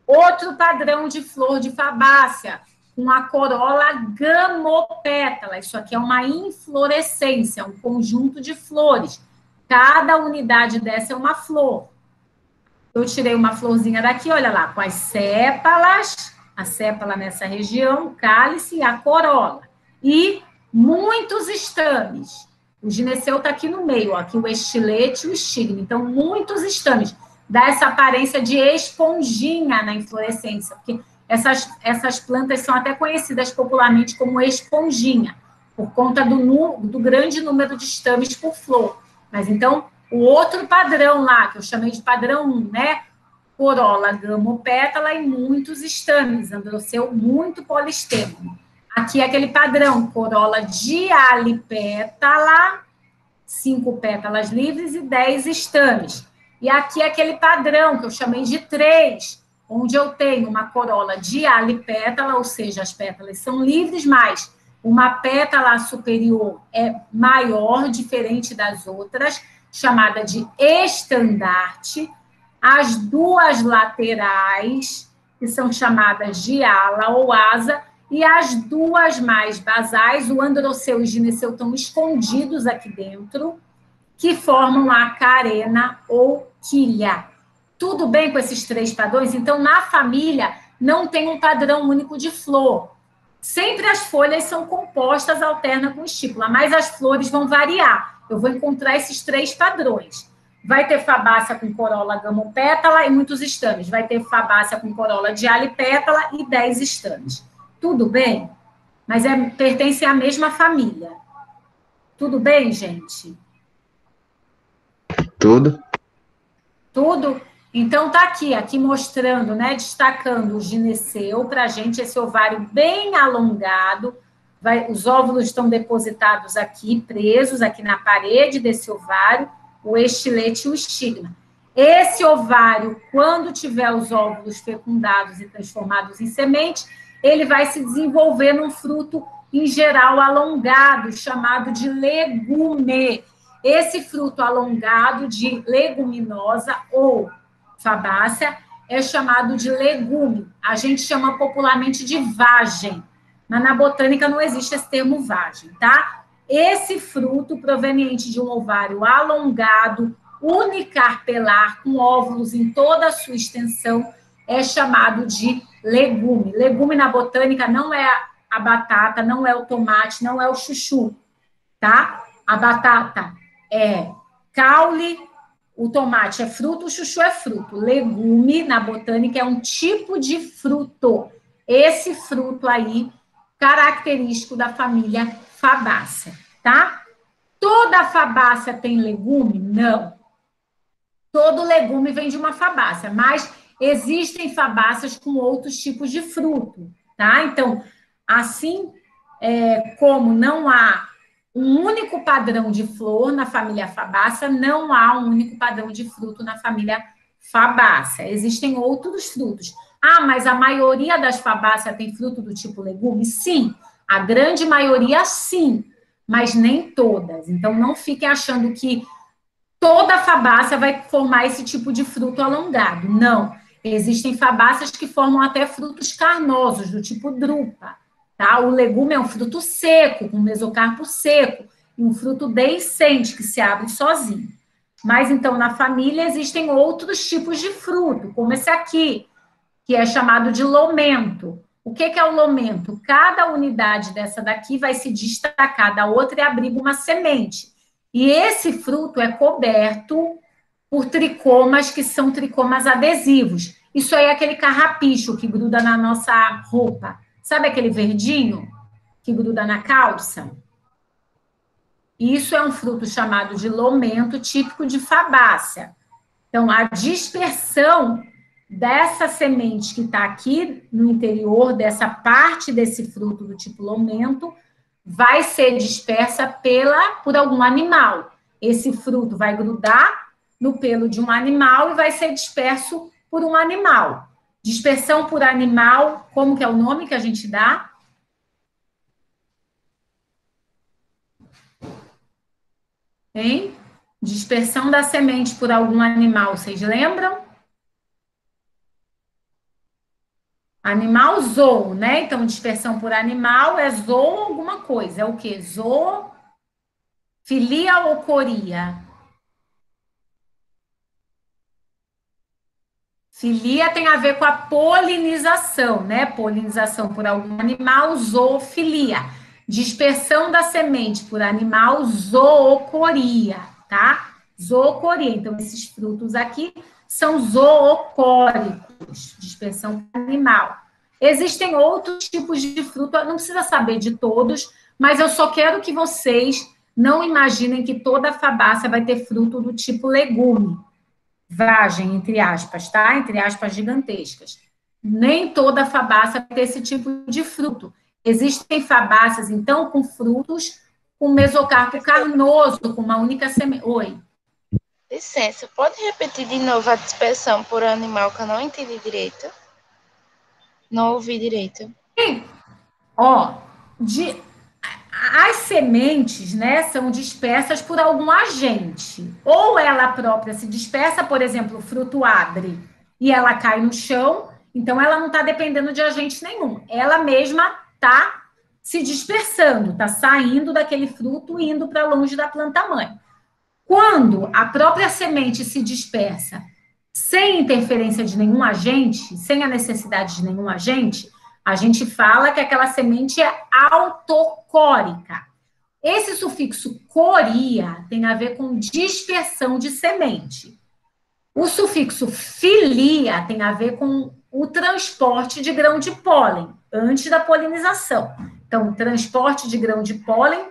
Outro padrão de flor de Fabácea, com a corola gamopétala. Isso aqui é uma inflorescência, um conjunto de flores. Cada unidade dessa é uma flor. Eu tirei uma florzinha daqui, olha lá, com as sépalas, a sépala nessa região, o cálice e a corola. E muitos estames. O gineceu está aqui no meio, ó, aqui o estilete e o estigma. Então, muitos estames. Dá essa aparência de esponjinha na inflorescência, porque essas plantas são até conhecidas popularmente como esponjinha, por conta do grande número de estames por flor. Mas, então, o outro padrão lá, que eu chamei de padrão 1, né? Corola gamopétala e muitos estames, androceu muito polistemo. Aqui é aquele padrão, corola dialipétala, 5 pétalas livres e 10 estames. E aqui é aquele padrão que eu chamei de 3, onde eu tenho uma corola dialipétala, ou seja, as pétalas são livres, mas uma pétala superior é maior, diferente das outras, chamada de estandarte. As duas laterais, que são chamadas de ala ou asa, e as duas mais basais, o androceu e o gineceu, estão escondidos aqui dentro, que formam a carena ou quilha. Tudo bem com esses 3 padrões? Então, na família, não tem um padrão único de flor. Sempre as folhas são compostas, alterna com estípula, mas as flores vão variar. Eu vou encontrar esses 3 padrões. Vai ter Fabácea com corola gamopétala e muitos estames. Vai ter Fabácea com corola dialipétala e 10 estames. Tudo bem? Mas pertence à mesma família. Tudo bem, gente? Tudo. Tudo? Então, tá aqui mostrando, né, destacando o gineceu para a gente, esse ovário bem alongado, os óvulos estão depositados aqui, presos aqui na parede desse ovário, o estilete e o estigma. Esse ovário, quando tiver os óvulos fecundados e transformados em semente, ele vai se desenvolver num fruto, em geral, alongado, chamado de legume. Esse fruto alongado de leguminosa ou Fabácea é chamado de legume. A gente chama popularmente de vagem, mas na botânica não existe esse termo vagem, tá? Esse fruto proveniente de um ovário alongado, unicarpelar, com óvulos em toda a sua extensão, é chamado de legume. Legume na botânica não é a batata, não é o tomate, não é o chuchu, tá? A batata é caule, o tomate é fruto, o chuchu é fruto. Legume, na botânica, é um tipo de fruto. Esse fruto aí, característico da família Fabácea, tá? Toda Fabácea tem legume? Não. Todo legume vem de uma Fabácea, mas existem Fabáceas com outros tipos de fruto, tá? Então, assim como não há um único padrão de flor na família Fabácea, não há um único padrão de fruto na família Fabácea. Existem outros frutos. Ah, mas a maioria das Fabáceas tem fruto do tipo legume? Sim, a grande maioria sim, mas nem todas. Então, não fiquem achando que toda Fabácea vai formar esse tipo de fruto alongado. Não. Existem Fabáceas que formam até frutos carnosos, do tipo drupa. Tá? O legume é um fruto seco, com mesocarpo seco, e um fruto deiscente, que se abre sozinho. Mas, então, na família existem outros tipos de fruto, como esse aqui, que é chamado de lomento. O que é o lomento? Cada unidade dessa daqui vai se destacar da outra e abrir uma semente. E esse fruto é coberto por tricomas, que são tricomas adesivos. Isso aí é aquele carrapicho que gruda na nossa roupa. Sabe aquele verdinho que gruda na calça? Isso é um fruto chamado de lomento, típico de fabácea. Então, a dispersão dessa semente que está aqui no interior, dessa parte desse fruto do tipo lomento, vai ser dispersa por algum animal. Esse fruto vai grudar no pelo de um animal e vai ser disperso por um animal. Dispersão por animal, como que é o nome que a gente dá? Hein? Dispersão da semente por algum animal, vocês lembram? Animal zoo, né? Então, dispersão por animal é zoo alguma coisa. É o quê? Zoofilia ou coria? Filia tem a ver com a polinização, né? Polinização por algum animal, zoofilia. Dispersão da semente por animal, zoocoria, tá? Zoocoria. Então, esses frutos aqui são zoocóricos, dispersão por animal. Existem outros tipos de fruto, não precisa saber de todos, mas eu só quero que vocês não imaginem que toda fabácea vai ter fruto do tipo legume. Vagem, entre aspas, tá? Entre aspas gigantescas. Nem toda fabácea vai ter esse tipo de fruto. Existem fabáceas, então, com frutos com mesocarpo carnoso, com uma única semente. Oi. Licença, pode repetir de novo a dispersão por animal que eu não entendi direito? Não ouvi direito. Sim. Ó, as sementes, né, são dispersas por algum agente. Ou ela própria se dispersa, por exemplo, o fruto abre e ela cai no chão, então ela não está dependendo de agente nenhum. Ela mesma está se dispersando, está saindo daquele fruto e indo para longe da planta-mãe. Quando a própria semente se dispersa sem interferência de nenhum agente, sem a necessidade de nenhum agente, a gente fala que aquela semente é autocórica. Esse sufixo coria tem a ver com dispersão de semente. O sufixo filia tem a ver com o transporte de grão de pólen antes da polinização. Então, o transporte de grão de pólen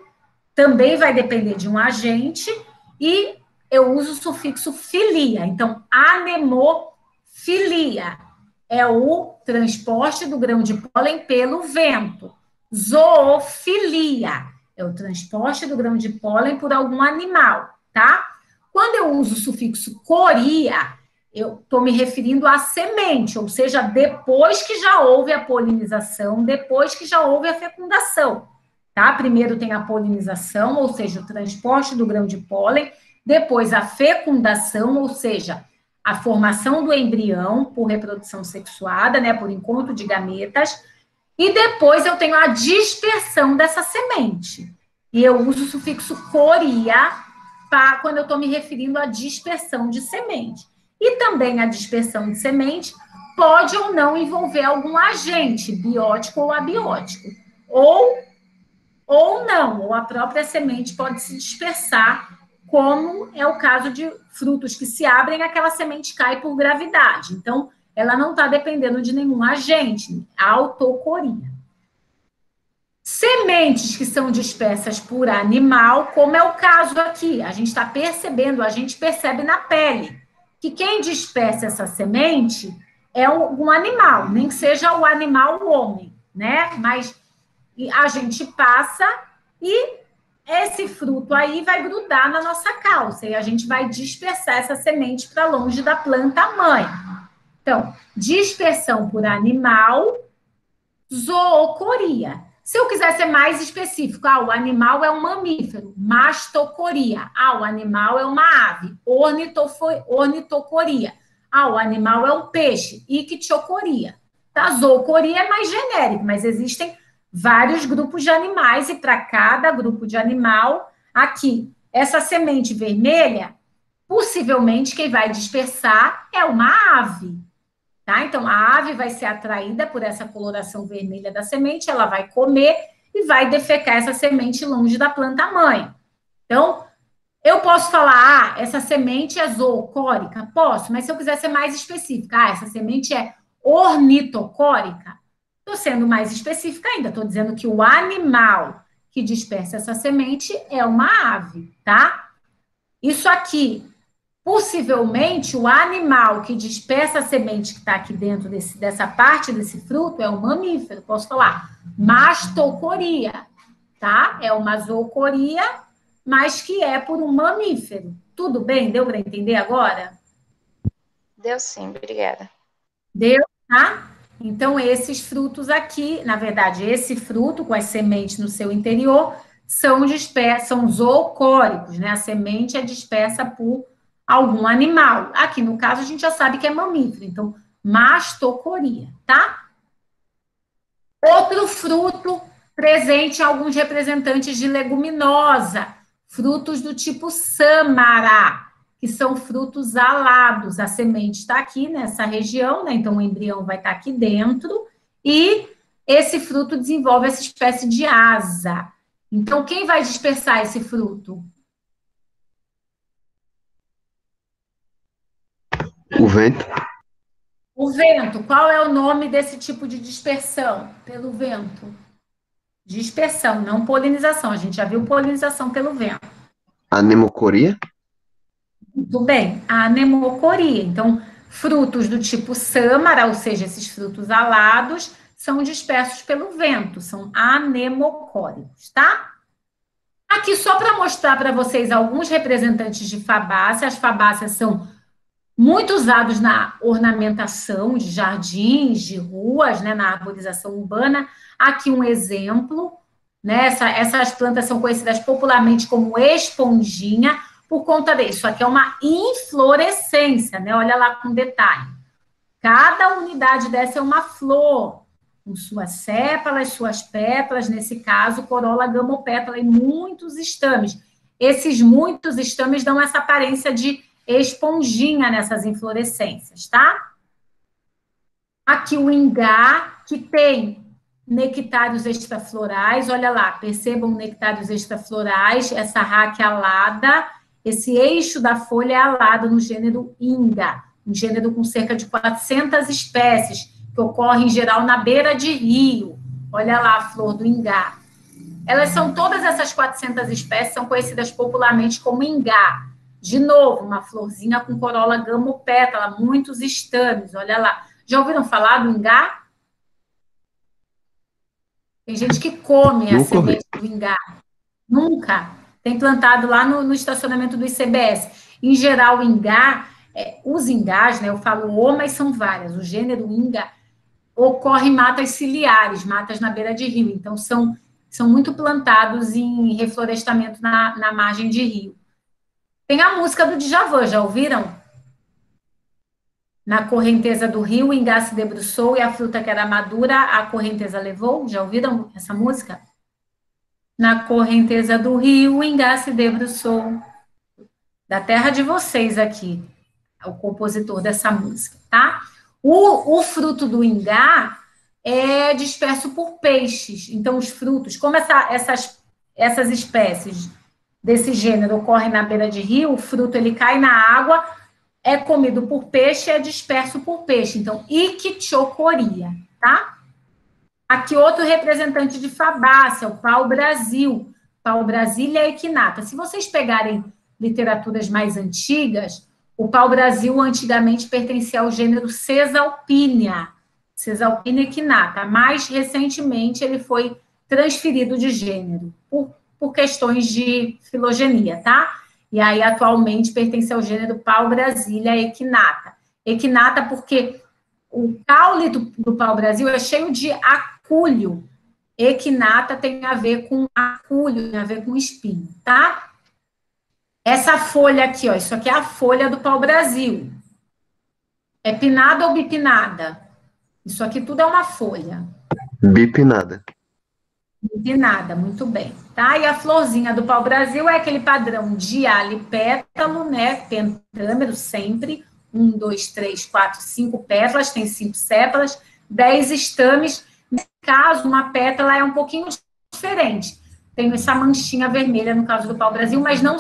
também vai depender de um agente e eu uso o sufixo filia. Então, anemofilia é o transporte do grão de pólen pelo vento. Zoofilia é o transporte do grão de pólen por algum animal, tá? Quando eu uso o sufixo coria, eu estou me referindo à semente, ou seja, depois que já houve a polinização, depois que já houve a fecundação, tá? Primeiro tem a polinização, ou seja, o transporte do grão de pólen, depois a fecundação, ou seja, a formação do embrião por reprodução sexuada, né, por encontro de gametas, e depois eu tenho a dispersão dessa semente. E eu uso o sufixo coria quando eu estou me referindo à dispersão de semente. E também a dispersão de semente pode ou não envolver algum agente, biótico ou abiótico. Ou não, ou a própria semente pode se dispersar, como é o caso de frutos que se abrem, aquela semente cai por gravidade. Então, ela não está dependendo de nenhum agente, autocoria. Sementes que são dispersas por animal, como é o caso aqui, a gente está percebendo, a gente percebe na pele, que quem dispersa essa semente é um animal, nem que seja o animal homem, né? Mas a gente passa e esse fruto aí vai grudar na nossa calça e a gente vai dispersar essa semente para longe da planta-mãe. Então, dispersão por animal, zoocoria. Se eu quiser ser mais específico, o animal é um mamífero, mastocoria. O animal é uma ave, ornitocoria. O animal é um peixe, ictiocoria. Tá? Zoocoria é mais genérico, mas existem vários grupos de animais e para cada grupo de animal, aqui, essa semente vermelha, possivelmente quem vai dispersar é uma ave. Tá? Então, a ave vai ser atraída por essa coloração vermelha da semente, ela vai comer e vai defecar essa semente longe da planta-mãe. Então, Eu posso falar, essa semente é zoocórica? Posso, mas se eu quiser ser mais específica, essa semente é ornitocórica? Estou sendo mais específica ainda, estou dizendo que o animal que dispersa essa semente é uma ave, tá? Isso aqui, possivelmente, o animal que dispersa a semente que está aqui dentro dessa parte desse fruto é um mamífero, posso falar mastocoria, tá? É uma zoocoria, mas que é por um mamífero. Tudo bem? Deu para entender agora? Deu sim, obrigada. Deu, tá? Então, esses frutos aqui, na verdade, esse fruto com as sementes no seu interior são zoocóricos, né? A semente é dispersa por algum animal. Aqui, no caso, a gente já sabe que é mamífero, então, mastocoria, tá? Outro fruto presente em alguns representantes de leguminosa, frutos do tipo sâmara, que são frutos alados. A semente está aqui nessa região, né? Então o embrião vai estar aqui dentro, e esse fruto desenvolve essa espécie de asa. Então, quem vai dispersar esse fruto? O vento. O vento. Qual é o nome desse tipo de dispersão? Pelo vento. Dispersão, não polinização. A gente já viu polinização pelo vento. Anemocoria? Muito bem, a anemocoria. Então, frutos do tipo sâmara, ou seja, esses frutos alados, são dispersos pelo vento, são anemocóricos, tá? Aqui, só para mostrar para vocês alguns representantes de fabáceas. As fabáceas são muito usados na ornamentação de jardins, de ruas, né, na arborização urbana. Aqui um exemplo, né, essas plantas são conhecidas popularmente como esponjinha, por conta disso. Aqui é uma inflorescência, né, olha lá com detalhe. Cada unidade dessa é uma flor, com suas sépalas, suas pétalas, nesse caso, corola, gamopétala e muitos estames. Esses muitos estames dão essa aparência de esponjinha nessas inflorescências, tá? Aqui o ingá, que tem nectários extraflorais, olha lá, percebam nectários extraflorais, essa raque alada, esse eixo da folha é alado no gênero Inga, um gênero com cerca de 400 espécies, que ocorre em geral na beira de rio. Olha lá a flor do ingá. Elas são, todas essas 400 espécies são conhecidas popularmente como ingá. De novo, uma florzinha com corola gamopétala, muitos estames, olha lá. Já ouviram falar do ingá? Tem gente que come a semente do ingá. Nunca. Tem plantado lá no estacionamento do ICBS. Em geral, o ingá, os ingás, né, eu falo o, mas são várias. O gênero ingá ocorre em matas ciliares, matas na beira de rio. Então, são muito plantados em reflorestamento na margem de rio. Tem a música do Djavan, já ouviram? Na correnteza do rio, o ingá se debruçou e a fruta que era madura, a correnteza levou. Já ouviram essa música? Na correnteza do rio, o ingá se debruçou. Da terra de vocês aqui, o compositor dessa música, tá? O fruto do ingá é disperso por peixes. Então, os frutos, como essas espécies desse gênero ocorrem na beira de rio, o fruto ele cai na água, é comido por peixe, é disperso por peixe. Então, ictiocoria, tá? Aqui outro representante de fabácea, o pau-brasil. Pau-brasília equinata. Se vocês pegarem literaturas mais antigas, o pau-brasil antigamente pertencia ao gênero Caesalpinia. Caesalpinia equinata. Mais recentemente, ele foi transferido de gênero, por questões de filogenia, tá? E aí, atualmente, pertence ao gênero pau-brasília equinata. Equinata porque o caule do pau-brasil é cheio de acúlio. Equinata tem a ver com acúlio, tem a ver com espinho, tá? Essa folha aqui, ó, isso aqui é a folha do pau-brasil. É pinada ou bipinada? Isso aqui tudo é uma folha. Bipinada. Bipinada, muito bem. Tá? E a florzinha do pau-brasil é aquele padrão dialipétalo, né? Pentâmero sempre. 1, 2, 3, 4, 5 pétalas, tem 5 sépalas, 10 estames. Nesse caso, uma pétala é um pouquinho diferente. tenho essa manchinha vermelha no caso do pau-brasil, mas não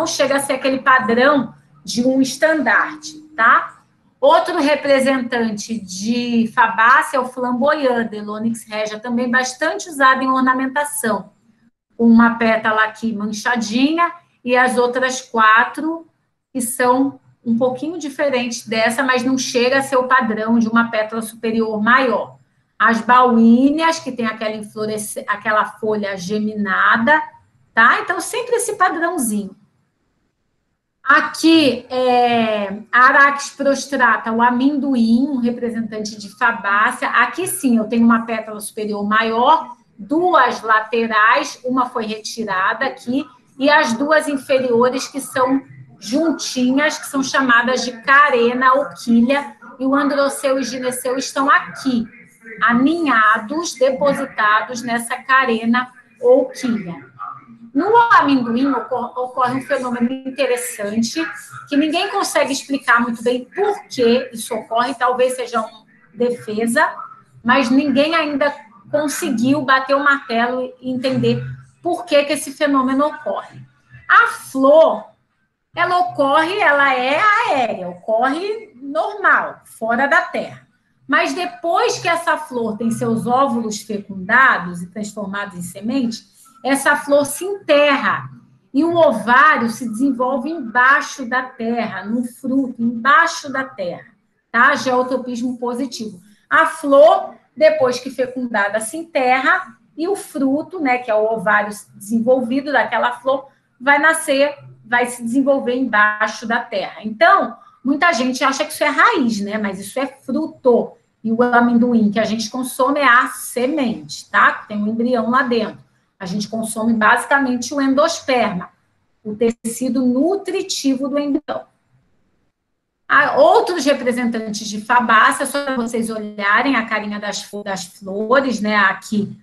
chega a ser aquele padrão de um estandarte, tá? Outro representante de Fabácea é o flamboyant, Delonix regia, também bastante usado em ornamentação. Uma pétala aqui manchadinha e as outras 4 que são um pouquinho diferentes dessa, mas não chega a ser o padrão de uma pétala superior maior. As baúíneas, que tem aquela folha geminada, tá? Então, sempre esse padrãozinho. Aqui, a Arax prostrata, o amendoim, um representante de Fabácea. Aqui, sim, eu tenho uma pétala superior maior, 2 laterais, uma foi retirada aqui, e as 2 inferiores, que são juntinhas, que são chamadas de carena ou quilha, e o androceu e gineceu estão aqui, aninhados, depositados nessa carena ou quilha. No amendoim ocorre um fenômeno interessante, que ninguém consegue explicar muito bem por que isso ocorre, talvez seja uma defesa, mas ninguém ainda conseguiu bater o martelo e entender por que esse fenômeno ocorre. A flor, ela é aérea, ocorre normal, fora da terra. Mas depois que essa flor tem seus óvulos fecundados e transformados em semente, essa flor se enterra e o ovário se desenvolve embaixo da terra, no fruto, embaixo da terra, tá? Geotropismo positivo. A flor, depois que fecundada, se enterra e o fruto, né, que é o ovário desenvolvido daquela flor, vai se desenvolver embaixo da terra. Então, muita gente acha que isso é raiz, né? Mas isso é fruto. E o amendoim que a gente consome é a semente, tá? Tem um embrião lá dentro. A gente consome basicamente o endosperma, o tecido nutritivo do embrião. Há outros representantes de Fabácea, só para vocês olharem a carinha das flores, né? Aqui,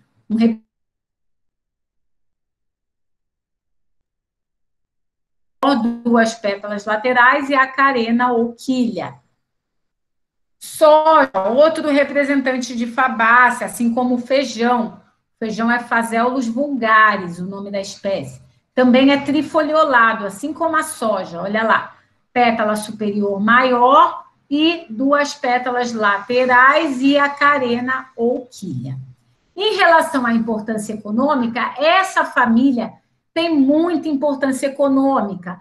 duas pétalas laterais e a carena ou quilha. Soja, outro representante de Fabácea, assim como o feijão. O feijão é Phaseolus vulgaris, o nome da espécie. Também é trifoliolado, assim como a soja. Olha lá, pétala superior maior e 2 pétalas laterais e a carena ou quilha. Em relação à importância econômica, essa família tem muita importância econômica.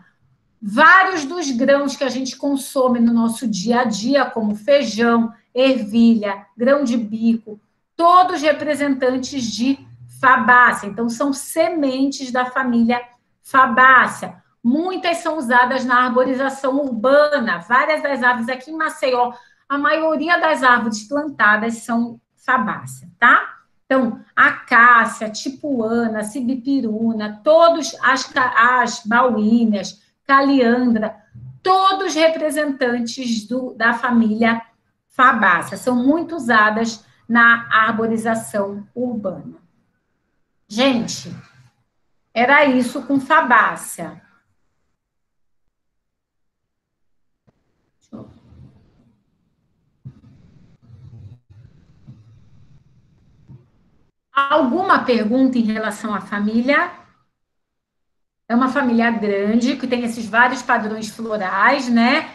Vários dos grãos que a gente consome no nosso dia a dia, como feijão, ervilha, grão de bico, todos representantes de Fabácea. Então, são sementes da família Fabácea. Muitas são usadas na arborização urbana. Várias das árvores aqui em Maceió, a maioria das árvores plantadas são Fabácea, tá? Então, acácia, tipuana, sibipiruna, todos as baúíneas, caliandra, todos representantes da família Fabácea, são muito usadas na arborização urbana. Gente, era isso com Fabácea. Alguma pergunta em relação à família? É uma família grande, que tem esses vários padrões florais, né?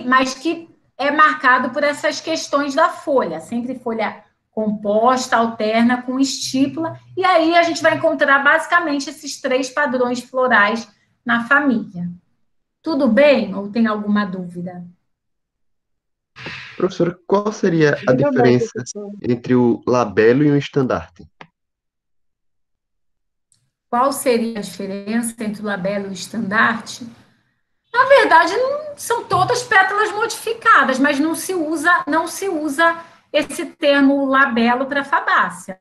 Mas que é marcado por essas questões da folha, sempre folha composta, alterna, com estípula, e aí a gente vai encontrar basicamente esses 3 padrões florais na família. Tudo bem? Ou tem alguma dúvida? Professora, qual seria a diferença entre o labelo e o estandarte? Qual seria a diferença entre o labelo e o estandarte? Na verdade, são todas pétalas modificadas, mas não se usa esse termo labelo para Fabácea.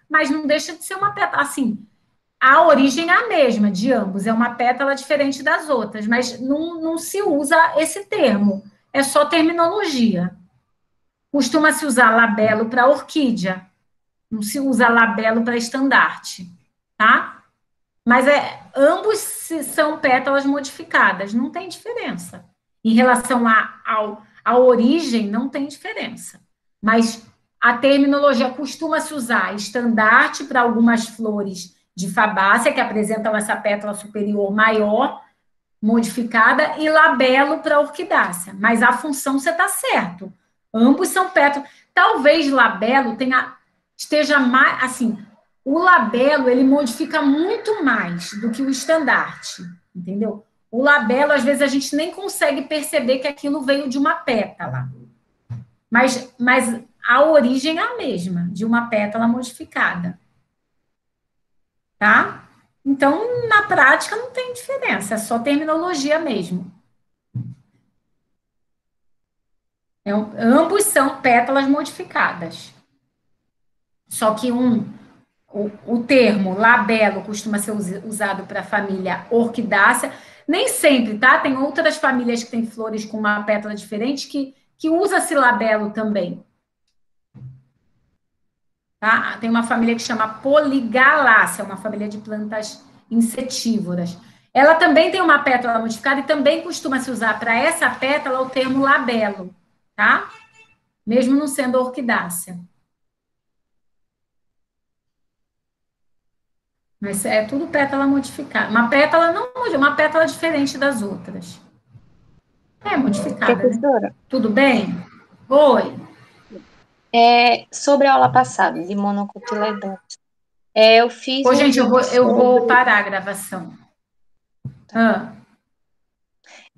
Mas não deixa de ser uma pétala, assim, a origem é a mesma de ambos, é uma pétala diferente das outras, mas não se usa esse termo, é só terminologia. Costuma-se usar labelo para orquídea, não se usa labelo para estandarte, tá? Mas ambos são pétalas modificadas, não tem diferença. Em relação à origem, não tem diferença. Mas a terminologia costuma-se usar estandarte para algumas flores de fabácea, que apresentam essa pétala superior maior, modificada, e labelo para orquidácea. Mas a função você está certo. Ambos são pétalas. Talvez labelo esteja mais, assim, o labelo, ele modifica muito mais do que o estandarte, entendeu? O labelo, às vezes, a gente nem consegue perceber que aquilo veio de uma pétala. Mas a origem é a mesma, de uma pétala modificada. Tá? Então, na prática, não tem diferença, é só terminologia mesmo. Ambos são pétalas modificadas. Só que o termo labelo costuma ser usado para a família orquidácea. Nem sempre, tá? Tem outras famílias que têm flores com uma pétala diferente que usa-se labelo também. Tá? Tem uma família que chama Poligalácea, uma família de plantas insetívoras. Ela também tem uma pétala modificada e também costuma se usar para essa pétala o termo labelo, tá? Mesmo não sendo orquidácea. Mas é tudo pétala modificada. Uma pétala uma pétala diferente das outras. É modificada, professora, né? Tudo bem? Oi. Sobre a aula passada, de monocotiledôneos, eu fiz... Gente, eu vou parar a gravação. Tá.